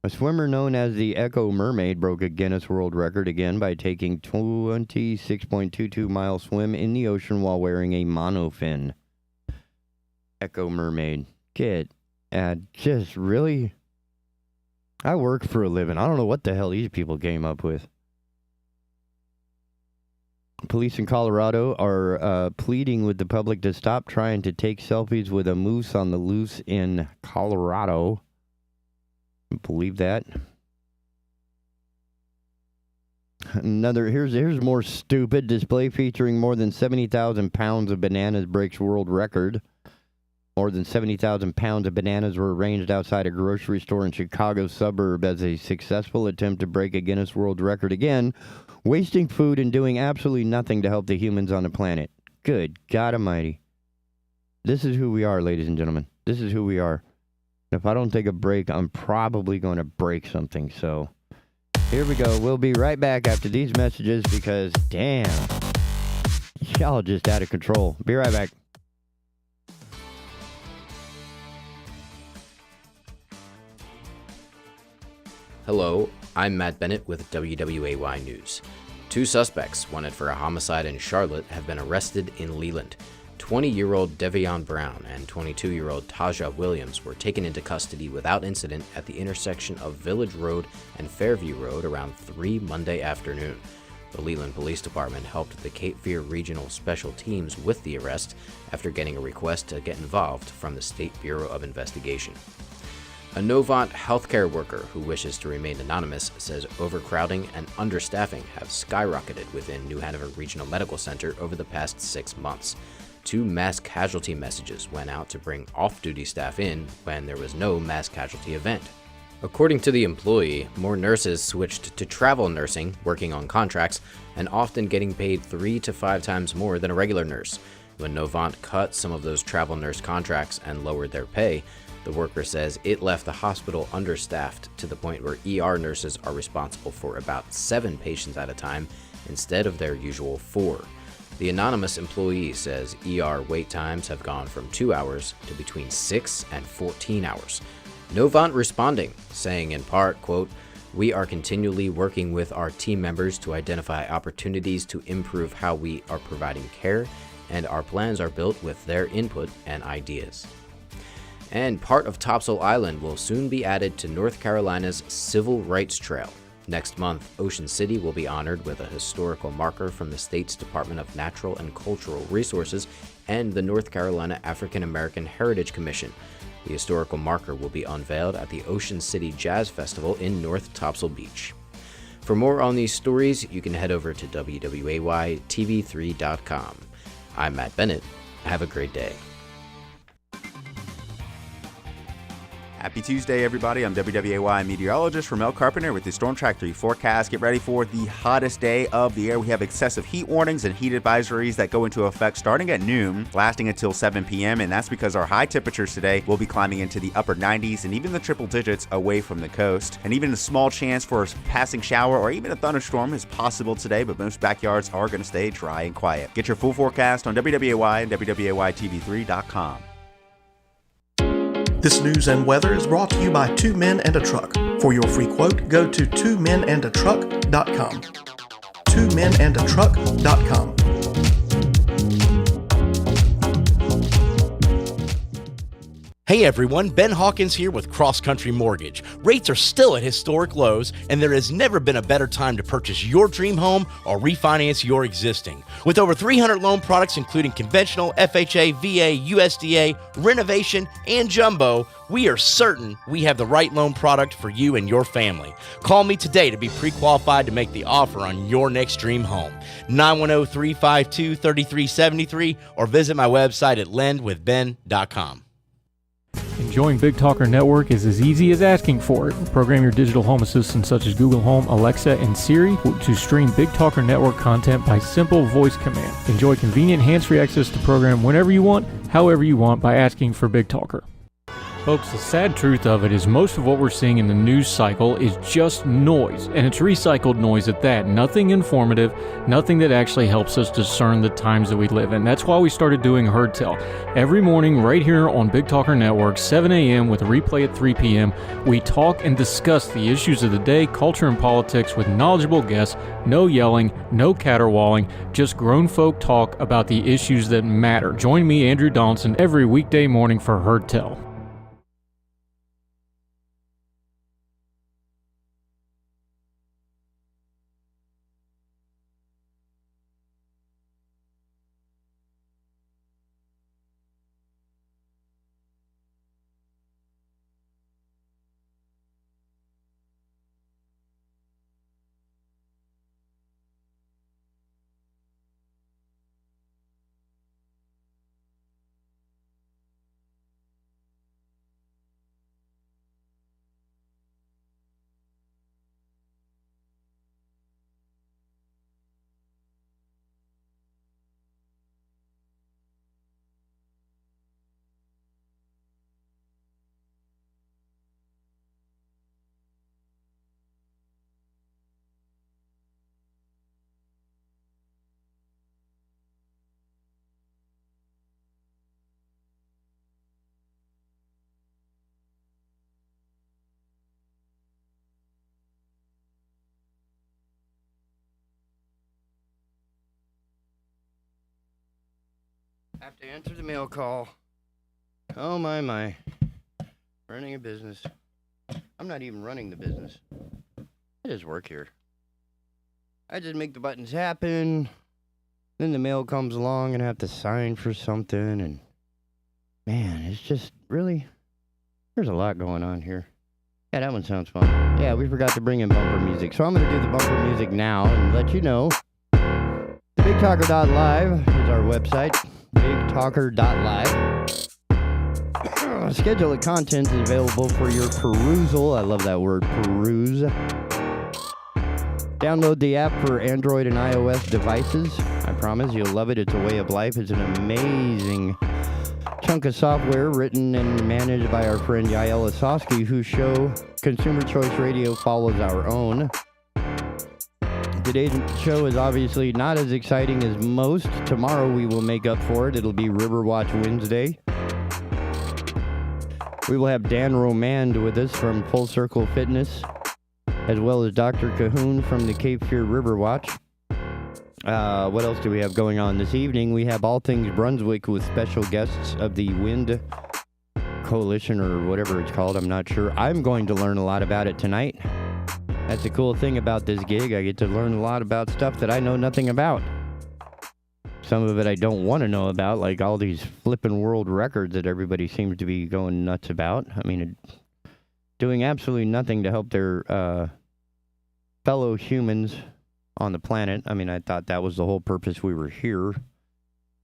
A swimmer known as the Echo Mermaid broke a Guinness World Record again by taking 26.22-mile swim in the ocean while wearing a monofin. Echo Mermaid. Just really? I work for a living. I don't know what the hell these people came up with. Police in Colorado are pleading with the public to stop trying to take selfies with a moose on the loose in Colorado. Believe that? Here's more stupid. Display featuring more than 70,000 pounds of bananas breaks world record. More than 70,000 pounds of bananas were arranged outside a grocery store in Chicago suburb as a successful attempt to break a Guinness World Record again, wasting food and doing absolutely nothing to help the humans on the planet. Good God Almighty. This is who we are, ladies and gentlemen. This is who we are. If I don't take a break, I'm probably going to break something. So, here we go. We'll be right back after these messages because, damn, y'all just out of control. Be right back. Hello, I'm Matt Bennett with WWAY News. 2 suspects wanted for a homicide in Charlotte have been arrested in Leland. 20-year-old Devion Brown and 22-year-old Taja Williams were taken into custody without incident at the intersection of Village Road and Fairview Road around 3 Monday afternoon. The Leland Police Department helped the Cape Fear Regional Special Teams with the arrest after getting a request to get involved from the State Bureau of Investigation. A Novant healthcare worker who wishes to remain anonymous says overcrowding and understaffing have skyrocketed within New Hanover Regional Medical Center over the past 6 months. 2 mass casualty messages went out to bring off-duty staff in when there was no mass casualty event. According to the employee, more nurses switched to travel nursing, working on contracts, and often getting paid 3 to 5 times more than a regular nurse. When Novant cut some of those travel nurse contracts and lowered their pay, the worker says it left the hospital understaffed to the point where ER nurses are responsible for about 7 patients at a time instead of their usual 4. The anonymous employee says ER wait times have gone from 2 hours to between 6 and 14 hours. Novant responding, saying in part, quote, "We are continually working with our team members to identify opportunities to improve how we are providing care, and our plans are built with their input and ideas." And part of Topsail Island will soon be added to North Carolina's Civil Rights Trail. Next month, Ocean City will be honored with a historical marker from the state's Department of Natural and Cultural Resources and the North Carolina African American Heritage Commission. The historical marker will be unveiled at the Ocean City Jazz Festival in North Topsail Beach. For more on these stories, you can head over to WWAYTV3.com. I'm Matt Bennett. Have a great day. Happy Tuesday, everybody. I'm WWAY meteorologist Ramel Carpenter with the Storm Track 3 forecast. Get ready for the hottest day of the year. We have excessive heat warnings and heat advisories that go into effect starting at noon, lasting until 7 p.m., and that's because our high temperatures today will be climbing into the upper 90s and even the triple digits away from the coast. And even a small chance for a passing shower or even a thunderstorm is possible today, but most backyards are going to stay dry and quiet. Get your full forecast on WWAY and WWAYTV3.com. This news and weather is brought to you by 2 Men and a Truck. For your free quote, go to 2menandatruck.com. 2menandatruck.com. Hey everyone, Ben Hawkins here with Cross Country Mortgage. Rates are still at historic lows, and there has never been a better time to purchase your dream home or refinance your existing. With over 300 loan products including conventional, FHA, VA, USDA, renovation, and jumbo, we are certain we have the right loan product for you and your family. Call me today to be pre-qualified to make the offer on your next dream home. 910-352-3373 or visit my website at lendwithben.com. Enjoying Big Talker Network is as easy as asking for it. Program your digital home assistants such as Google Home, Alexa, and Siri to stream Big Talker Network content by simple voice command. Enjoy convenient hands-free access to program whenever you want, however you want by asking for Big Talker. Folks, the sad truth of it is most of what we're seeing in the news cycle is just noise, and it's recycled noise at that. Nothing informative, nothing that actually helps us discern the times that we live in. That's why we started doing Herd Tell. Every morning right here on Big Talker Network, 7 a.m. with a replay at 3 p.m., we talk and discuss the issues of the day, culture and politics with knowledgeable guests, no yelling, no caterwauling, just grown folk talk about the issues that matter. Join me, Andrew Donaldson, every weekday morning for Herd Tell. I have to answer the mail call. Oh, my. Running a business. I'm not even running the business. I just work here. I just make the buttons happen. Then the mail comes along and I have to sign for something. And, man, it's just really... There's a lot going on here. Yeah, that one sounds fun. Yeah, we forgot to bring in bumper music. So I'm going to do the bumper music now and let you know. BigTalker.live is our website. BigTalker.live. Schedule of content is available for your perusal. I love that word, peruse. Download the app for Android and iOS devices. I promise you'll love it. It's a way of life. It's an amazing chunk of software written and managed by our friend Yael Osowski, whose show, Consumer Choice Radio, follows our own. Today's show is obviously not as exciting as most. Tomorrow we will make up for it. It'll be Riverwatch Wednesday. We will have Dan Romand with us from Full Circle Fitness, as well as Dr. Cahoon from the Cape Fear Riverwatch. What else do we have going on this evening? We have All Things Brunswick with special guests of the Wind Coalition, or whatever it's called. I'm not sure. I'm going to learn a lot about it tonight. That's the cool thing about this gig. I get to learn a lot about stuff that I know nothing about. Some of it I don't want to know about, like all these flippin' world records that everybody seems to be going nuts about. I mean, doing absolutely nothing to help their fellow humans on the planet. I mean, I thought that was the whole purpose we were here,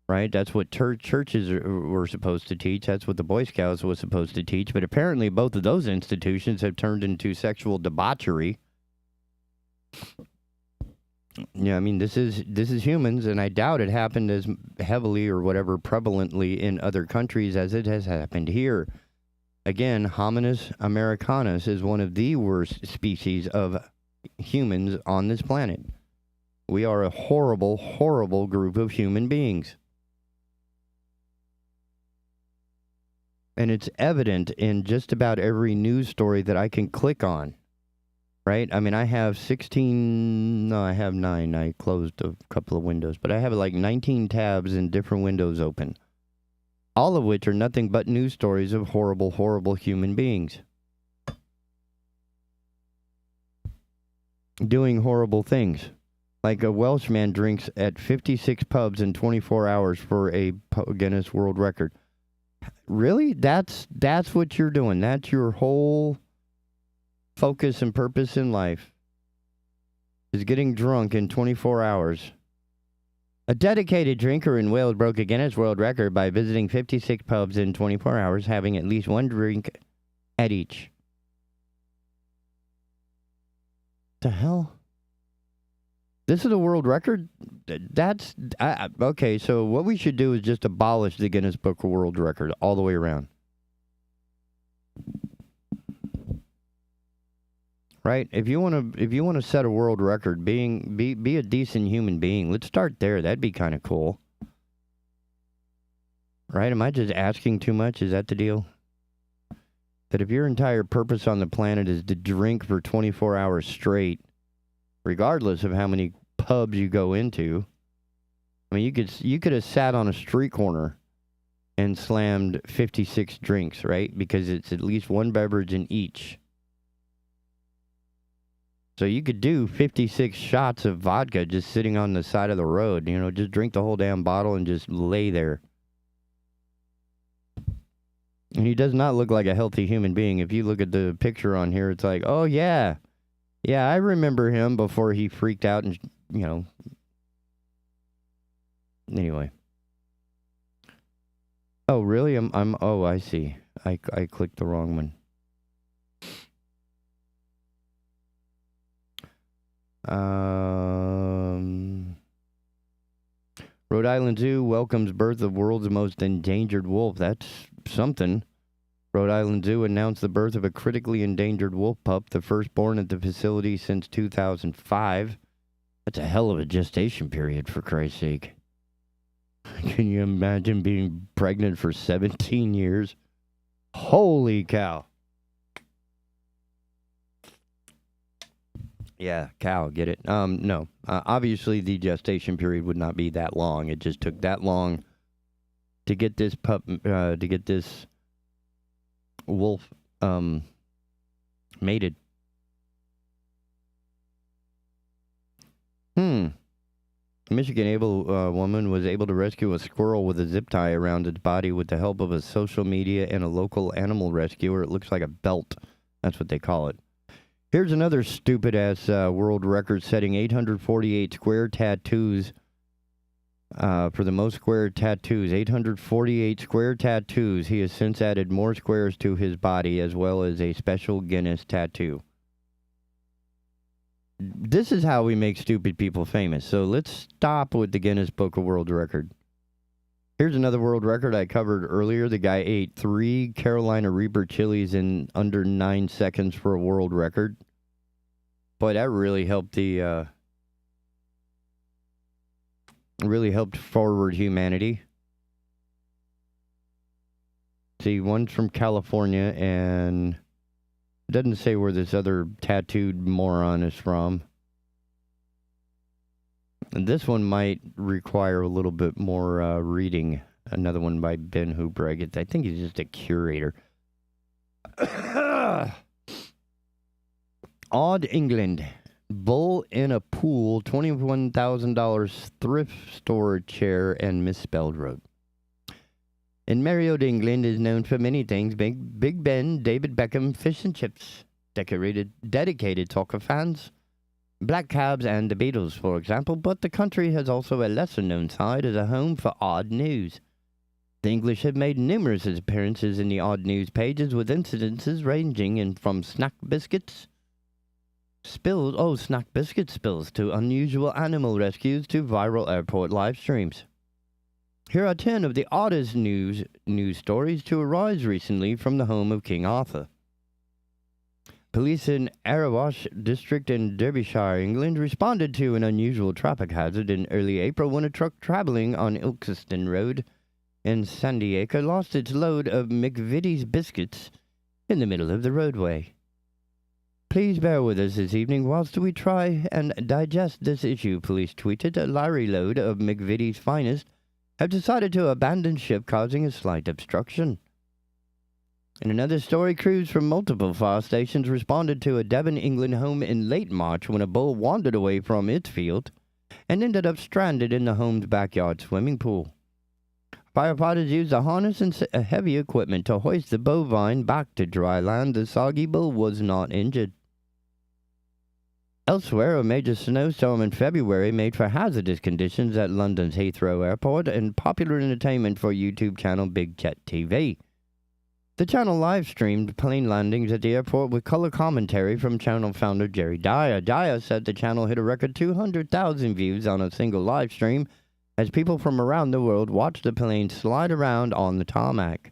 right? That's what churches were supposed to teach. That's what the Boy Scouts was supposed to teach. But apparently both of those institutions have turned into sexual debauchery. Yeah, I mean, this is humans, and I doubt it happened as heavily or whatever prevalently in other countries as it has happened here. Again, Hominis americanus is one of the worst species of humans on this planet. We are a horrible, horrible group of human beings. And it's evident in just about every news story that I can click on. Right? I mean, I have 16, no, I have 9. I closed a couple of windows, but I have like 19 tabs in different windows open. all of which are nothing but news stories of horrible, horrible human beings doing horrible things. Like a Welshman drinks at 56 pubs in 24 hours for a Guinness World Record. Really? That's what you're doing. That's your whole focus and purpose in life, is getting drunk in 24 hours. A dedicated drinker in Wales broke a Guinness World Record by visiting 56 pubs in 24 hours, having at least one drink at each. The hell? This is a world record? That's... okay, so what we should do is just abolish the Guinness Book of World Record all the way around. Right? If you want to set a world record, be a decent human being, let's start there. That'd be kind of cool. Right? Am I just asking too much? Is that the deal? That if your entire purpose on the planet is to drink for 24 hours straight, regardless of how many pubs you go into, I mean, you could have sat on a street corner and slammed 56 drinks, right? Because it's at least one beverage in each. So you could do 56 shots of vodka just sitting on the side of the road. You know, just drink the whole damn bottle and just lay there. And he does not look like a healthy human being. If you look at the picture on here, it's like, oh, yeah. Yeah, I remember him before he freaked out and, you know. Anyway. Oh, really? Oh, I see. I clicked the wrong one. Rhode Island Zoo welcomes birth of world's most endangered wolf. That's something. Rhode Island Zoo announced the birth of a critically endangered wolf pup, the first born at the facility since 2005. That's a hell of a gestation period, for Christ's sake. Can you imagine being pregnant for 17 years? Holy cow. Yeah, cow, get it? No. Obviously, the gestation period would not be that long. It just took that long to get this pup, to get this wolf, mated. A Michigan woman was able to rescue a squirrel with a zip tie around its body with the help of a social media and a local animal rescuer. It looks like a belt. That's what they call it. Here's another stupid-ass world record-setting 848 square tattoos for the most square tattoos. 848 square tattoos. He has since added more squares to his body as well as a special Guinness tattoo. This is how we make stupid people famous. So let's stop with the Guinness Book of World Record. Here's another world record I covered earlier. The guy ate 3 Carolina Reaper chilies in under 9 seconds for a world record. Boy, that really helped forward humanity. See, one's from California, and it doesn't say where this other tattooed moron is from. And this one might require a little bit more reading. Another one by Ben Hubright. I think he's just a curator. Odd England. Bull in a pool, $21,000 thrift store chair, and misspelled road. In Merriod, England is known for many things. Big Ben, David Beckham, fish and chips. Dedicated soccer fans. Black cabs and the Beatles, for example, but the country has also a lesser-known side as a home for odd news. The English have made numerous appearances in the odd news pages, with incidences ranging from snack biscuit spills to unusual animal rescues to viral airport live streams. Here are 10 of the oddest news stories to arise recently from the home of King Arthur. Police in Arawash district in Derbyshire, England, responded to an unusual traffic hazard in early April when a truck traveling on Ilkeston Road in Sandiacre lost its load of McVitie's biscuits in the middle of the roadway. Please bear with us this evening whilst we try and digest this issue, police tweeted. A lorry load of McVitie's finest have decided to abandon ship, causing a slight obstruction. In another story, crews from multiple fire stations responded to a Devon, England home in late March when a bull wandered away from its field and ended up stranded in the home's backyard swimming pool. Firefighters used a harness and heavy equipment to hoist the bovine back to dry land. The soggy bull was not injured. Elsewhere, a major snowstorm in February made for hazardous conditions at London's Heathrow Airport and popular entertainment for YouTube channel Big Cat TV. The channel live-streamed plane landings at the airport with color commentary from channel founder Jerry Dyer. Dyer said the channel hit a record 200,000 views on a single live stream as people from around the world watched the plane slide around on the tarmac.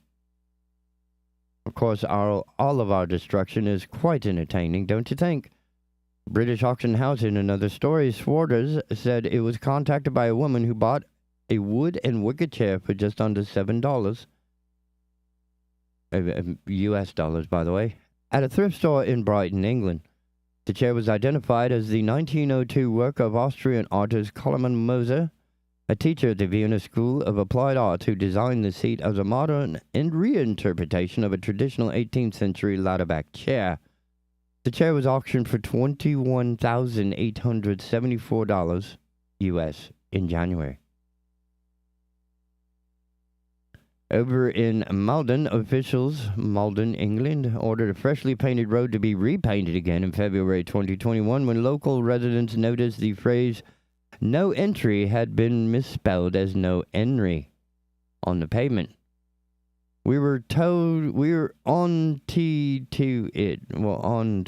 Of course, all of our destruction is quite entertaining, don't you think? British auction house in another story, Swarters said it was contacted by a woman who bought a wood and wicker chair for just under $7. US dollars, by the way, at a thrift store in Brighton, England. The chair was identified as the 1902 work of Austrian artist Koloman Moser, a teacher at the Vienna School of Applied Arts who designed the seat as a modern and reinterpretation of a traditional 18th century ladder-back chair. The chair was auctioned for $21,874 US in January. Over in Malden, officials, Malden, England, ordered a freshly painted road to be repainted again in February 2021 when local residents noticed the phrase "no entry" had been misspelled as "no entry" on the pavement. We were told we were on to it. Well, on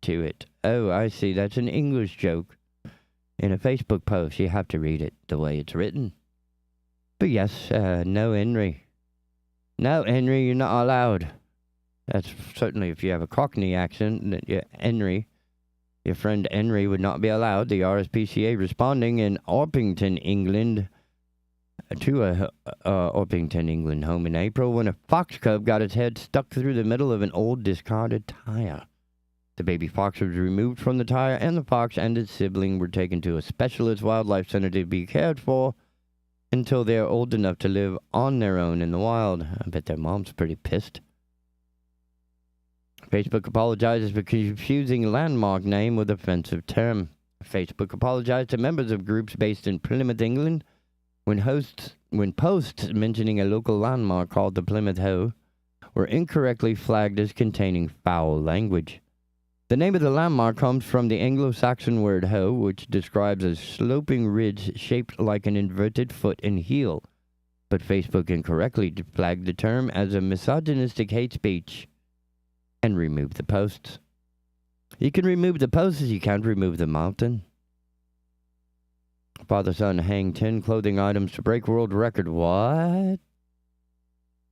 to it. Oh, I see. That's an English joke. In a Facebook post, you have to read it the way it's written. But yes, no entry. No, Henry, you're not allowed. That's certainly if you have a Cockney accent, Henry. Your friend Henry would not be allowed. The RSPCA responding in Orpington, England, to a Orpington, England home in April when a fox cub got its head stuck through the middle of an old discarded tire. The baby fox was removed from the tire, and the fox and its sibling were taken to a specialist wildlife center to be cared for until they are old enough to live on their own in the wild. I bet their mom's pretty pissed. Facebook apologizes for confusing landmark name with offensive term. Facebook apologized to members of groups based in Plymouth, England, when posts mentioning a local landmark called the Plymouth Hoe were incorrectly flagged as containing foul language. The name of the landmark comes from the Anglo-Saxon word hoe, which describes a sloping ridge shaped like an inverted foot and heel. But Facebook incorrectly flagged the term as a misogynistic hate speech and removed the posts. You can remove the posts, you can't remove the mountain. Father-son hang 10 clothing items to break world record. What?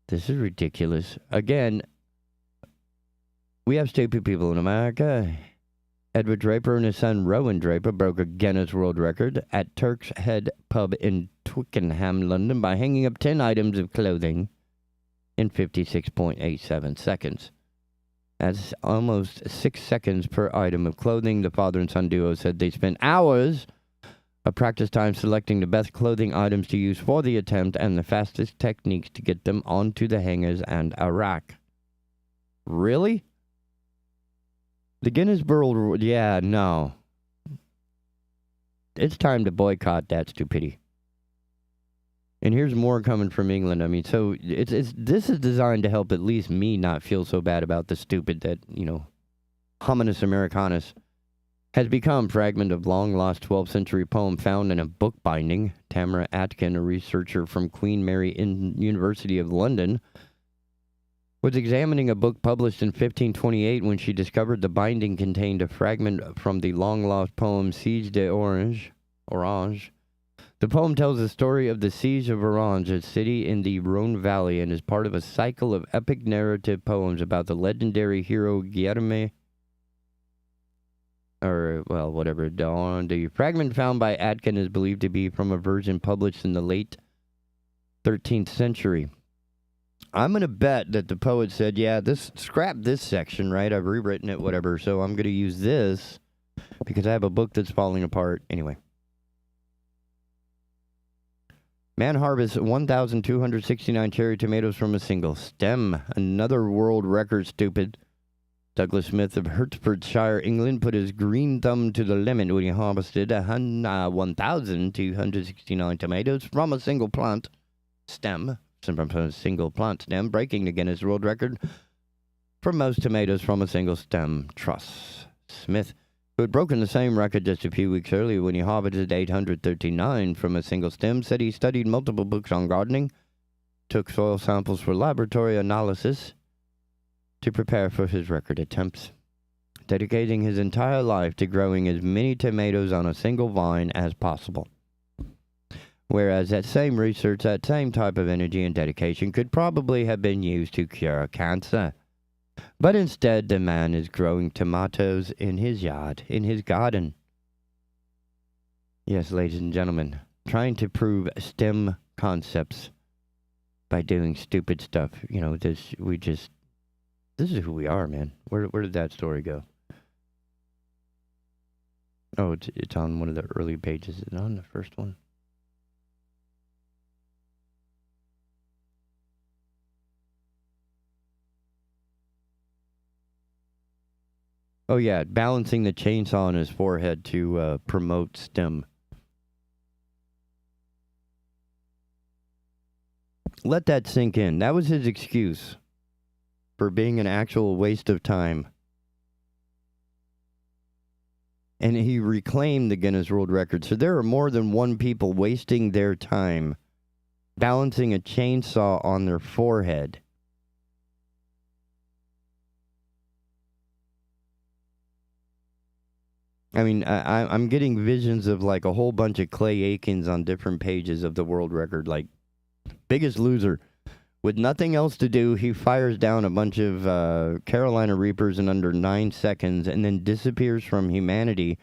This is ridiculous. Again, we have stupid people in America. Edward Draper and his son Rowan Draper broke a Guinness World Record at Turk's Head Pub in Twickenham, London, by hanging up 10 items of clothing in 56.87 seconds. That's almost 6 seconds per item of clothing. The father and son duo said they spent hours of practice time selecting the best clothing items to use for the attempt and the fastest techniques to get them onto the hangers and a rack. Really? The Guinness World... Yeah, no. It's time to boycott that stupidity. And here's more coming from England. I mean, so this is designed to help at least me not feel so bad about the stupid that, hominis americanus has become fragment of long-lost 12th century poem found in a book binding. Tamara Atkin, a researcher from Queen Mary University of London, was examining a book published in 1528 when she discovered the binding contained a fragment from the long-lost poem Siege d'Orange. The poem tells the story of the Siege of Orange, a city in the Rhone Valley, and is part of a cycle of epic narrative poems about the legendary hero Guillerme, The fragment found by Atkin is believed to be from a version published in the late 13th century. I'm going to bet that the poet said, scrap this section, right? I've rewritten it, whatever, so I'm going to use this because I have a book that's falling apart. Anyway. Man harvests 1,269 cherry tomatoes from a single stem. Another world record, stupid. Douglas Smith of Hertfordshire, England, put his green thumb to the limit when he harvested 1,269 tomatoes from a single plant stem, breaking the Guinness World Record for most tomatoes from a single stem truss. Smith, who had broken the same record just a few weeks earlier when he harvested 839 from a single stem, said he studied multiple books on gardening, took soil samples for laboratory analysis to prepare for his record attempts, dedicating his entire life to growing as many tomatoes on a single vine as possible. Whereas that same research, that same type of energy and dedication could probably have been used to cure cancer. But instead, the man is growing tomatoes in his yard, in his garden. Yes, ladies and gentlemen, trying to prove STEM concepts by doing stupid stuff. You know, this is who we are, man. Where did that story go? Oh, it's on one of the early pages. Is it on the first one? Oh, yeah, balancing the chainsaw on his forehead to promote STEM. Let that sink in. That was his excuse for being an actual waste of time. And he reclaimed the Guinness World Record. So there are more than one people wasting their time balancing a chainsaw on their forehead. I mean, I'm getting visions of like a whole bunch of Clay Aikens on different pages of the world record, like Biggest Loser. With nothing else to do, he fires down a bunch of Carolina Reapers in under 9 seconds and then disappears from humanity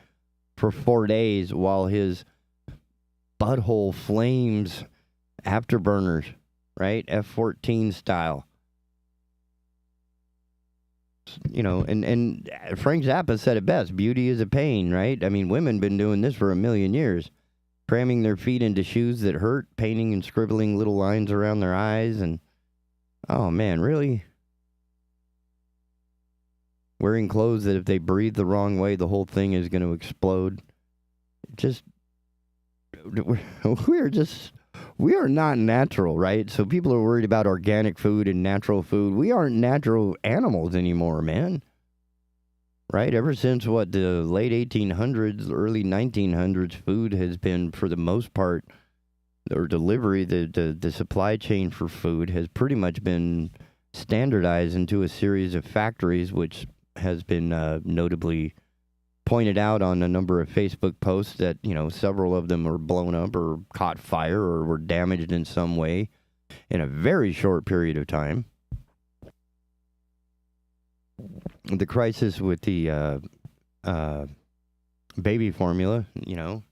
for 4 days while his butthole flames afterburners, right? F-14 style. You know, and Frank Zappa said it best. Beauty is a pain, right? I mean, women been doing this for 1,000,000 years. Cramming their feet into shoes that hurt, painting and scribbling little lines around their eyes, and oh man, really? Wearing clothes that if they breathe the wrong way, the whole thing is going to explode. We are not natural, right? So people are worried about organic food and natural food. We aren't natural animals anymore, man. Right? Ever since, the late 1800s, early 1900s, food has been, for the most part, or delivery, the supply chain for food has pretty much been standardized into a series of factories, which has been notably pointed out on a number of Facebook posts that, you know, several of them were blown up or caught fire or were damaged in some way in a very short period of time. The crisis with the baby formula, you know,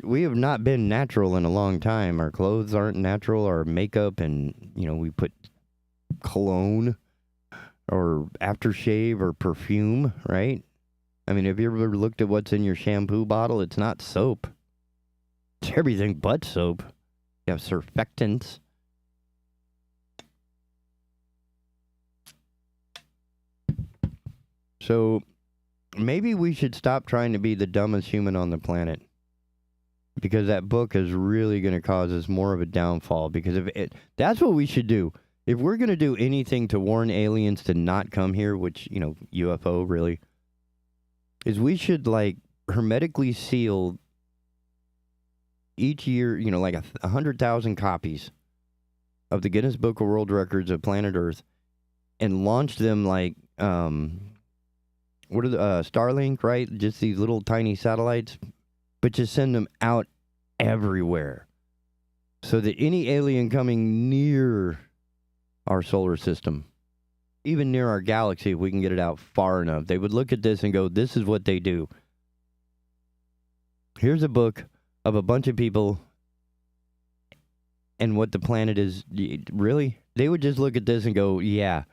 we have not been natural in a long time. Our clothes aren't natural, our makeup, and, you know, we put cologne or aftershave or perfume, right? I mean, have you ever looked at what's in your shampoo bottle? It's not soap. It's everything but soap. You have surfactants. So maybe we should stop trying to be the dumbest human on the planet, because that book is really going to cause us more of a downfall. Because that's what we should do. If we're going to do anything to warn aliens to not come here, which, you know, UFO really, is we should like hermetically seal each year, you know, like 100,000 copies of the Guinness Book of World Records of planet Earth and launch them like, what are the Starlink, right? Just these little tiny satellites, but just send them out everywhere so that any alien coming near our solar system, even near our galaxy, if we can get it out far enough, they would look at this and go, this is what they do. Here's a book of a bunch of people and what the planet is. Really? They would just look at this and go, yeah,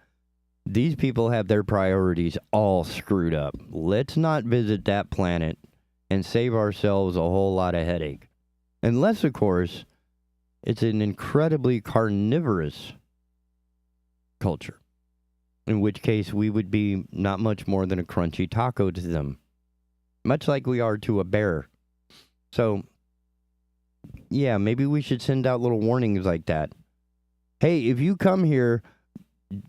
these people have their priorities all screwed up. Let's not visit that planet and save ourselves a whole lot of headache. Unless, of course, it's an incredibly carnivorous culture, in which case we would be not much more than a crunchy taco to them, much like we are to a bear. So, yeah, maybe we should send out little warnings like that. Hey, if you come here,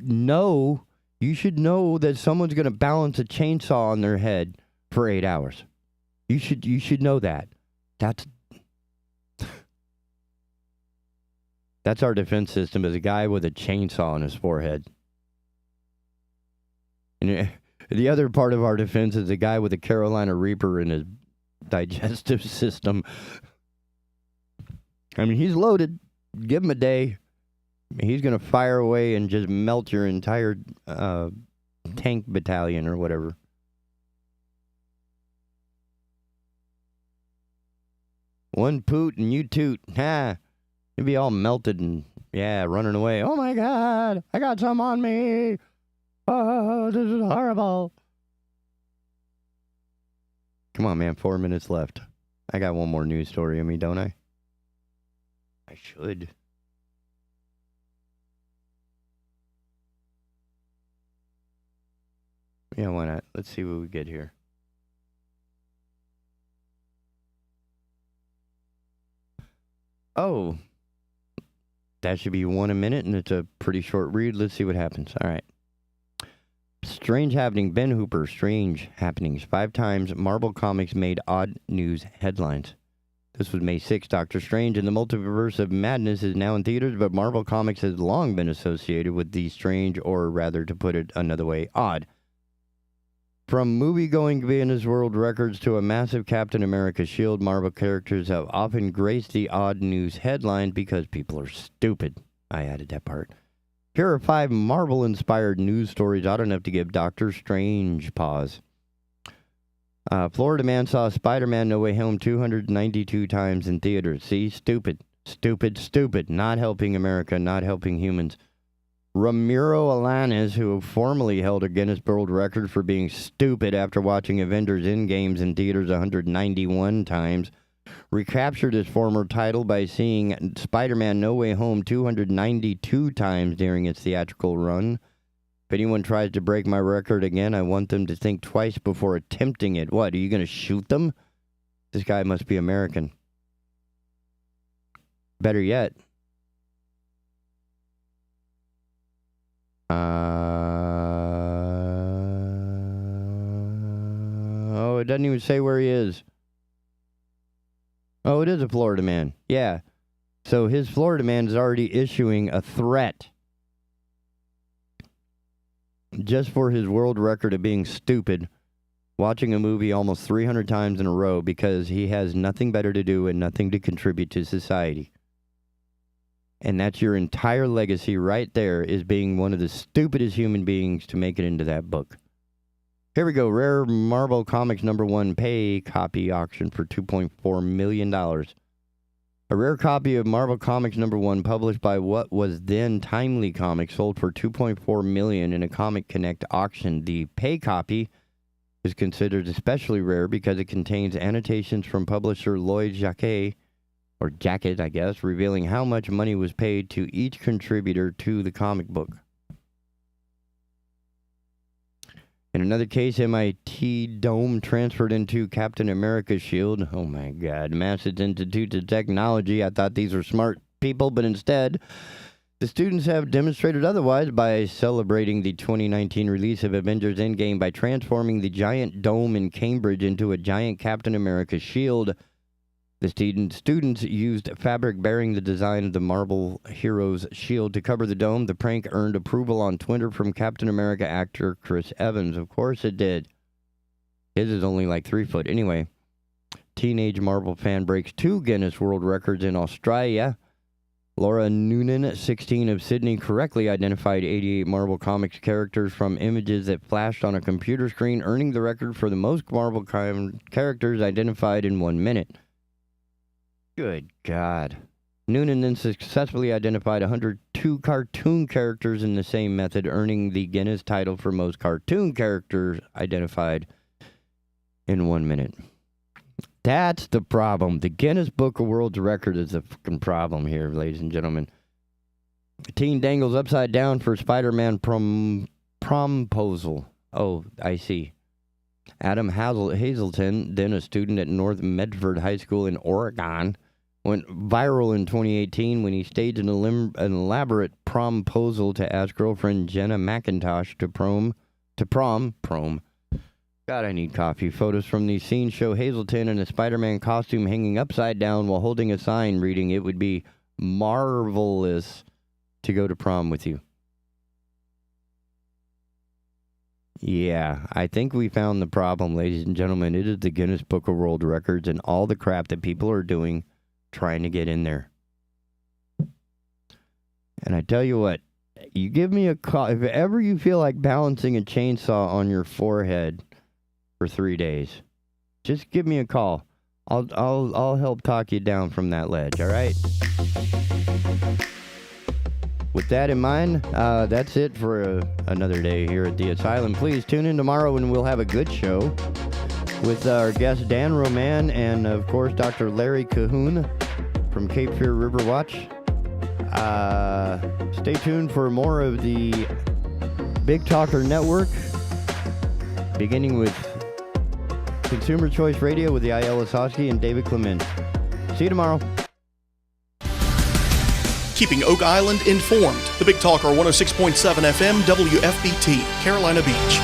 you should know that someone's going to balance a chainsaw on their head for 8 hours. You should know that. That's our defense system, is a guy with a chainsaw on his forehead. And the other part of our defense is a guy with a Carolina Reaper in his digestive system. I mean, he's loaded. Give him a day. He's going to fire away and just melt your entire tank battalion or whatever. One poot and you toot. Ha! You'd be all melted and, running away. Oh my God, I got some on me. Oh, this is horrible. Come on, man, 4 minutes left. I got one more news story in me, don't I? I should. Yeah, why not? Let's see what we get here. Oh, that should be 1 a minute, and it's a pretty short read. Let's see what happens. All right. Strange happening. Ben Hooper. Strange happenings. 5 times Marvel Comics made odd news headlines. This was May 6th. Doctor Strange and the Multiverse of Madness is now in theaters, but Marvel Comics has long been associated with the strange, or rather, to put it another way, odd. From movie-going Guinness World Records to a massive Captain America shield, Marvel characters have often graced the odd news headlines because people are stupid. I added that part. Here are 5 Marvel-inspired news stories odd enough to give Doctor Strange pause. Florida man saw Spider-Man No Way Home 292 times in theaters. See? Stupid. Stupid, stupid. Not helping America, not helping humans. Ramiro Alanis, who formerly held a Guinness World Record for being stupid after watching Avengers Endgame in theaters 191 times, recaptured his former title by seeing Spider-Man No Way Home 292 times during its theatrical run. If anyone tries to break my record again, I want them to think twice before attempting it. What, are you going to shoot them? This guy must be American. Better yet, oh, it doesn't even say where he is. Oh, it is a Florida man. Yeah. So his Florida man is already issuing a threat just for his world record of being stupid, watching a movie almost 300 times in a row because he has nothing better to do and nothing to contribute to society. And that's your entire legacy right there, is being one of the stupidest human beings to make it into that book. Here we go. Rare Marvel Comics #1 pay copy auction for $2.4 million. A rare copy of Marvel Comics #1 published by what was then Timely Comics sold for $2.4 million in a Comic Connect auction. The pay copy is considered especially rare because it contains annotations from publisher Lloyd Jacquet, or Jacket, I guess, revealing how much money was paid to each contributor to the comic book. In another case, MIT Dome transferred into Captain America's shield. Oh my God, Massachusetts Institute of Technology. I thought these were smart people, but instead, the students have demonstrated otherwise by celebrating the 2019 release of Avengers Endgame by transforming the giant dome in Cambridge into a giant Captain America shield. The students used fabric bearing the design of the Marvel hero's shield to cover the dome. The prank earned approval on Twitter from Captain America actor Chris Evans. Of course it did. His is only like 3 foot. Anyway, teenage Marvel fan breaks 2 Guinness World Records in Australia. Laura Noonan, 16, of Sydney, correctly identified 88 Marvel Comics characters from images that flashed on a computer screen, earning the record for the most Marvel characters identified in 1 minute. Good God. Noonan then successfully identified 102 cartoon characters in the same method, earning the Guinness title for most cartoon characters identified in 1 minute. That's the problem. The Guinness Book of World Record is the fucking problem here, ladies and gentlemen. A teen dangles upside down for Spider-Man promposal. Oh, I see. Adam Hazelton, then a student at North Medford High School in Oregon, went viral in 2018 when he staged an elaborate promposal to ask girlfriend Jenna McIntosh to prom. God, I need coffee. Photos from these scenes show Hazelton in a Spider-Man costume hanging upside down while holding a sign reading, "It would be marvelous to go to prom with you." Yeah, I think we found the problem, ladies and gentlemen. It is the Guinness Book of World Records and all the crap that people are doing trying to get in there. And I tell you what, you give me a call. If ever you feel like balancing a chainsaw on your forehead for 3 days, just give me a call. I'll help talk you down from that ledge, all right? With that in mind, that's it for another day here at the Asylum. Please tune in tomorrow when we'll have a good show with our guest Dan Roman and, of course, Dr. Larry Cahoon from Cape Fear River Watch. Stay tuned for more of the Big Talker Network, beginning with Consumer Choice Radio with the Ayala Sosky and David Clement. See you tomorrow. Keeping Oak Island informed. The Big Talker 106.7 FM WFBT, Carolina Beach.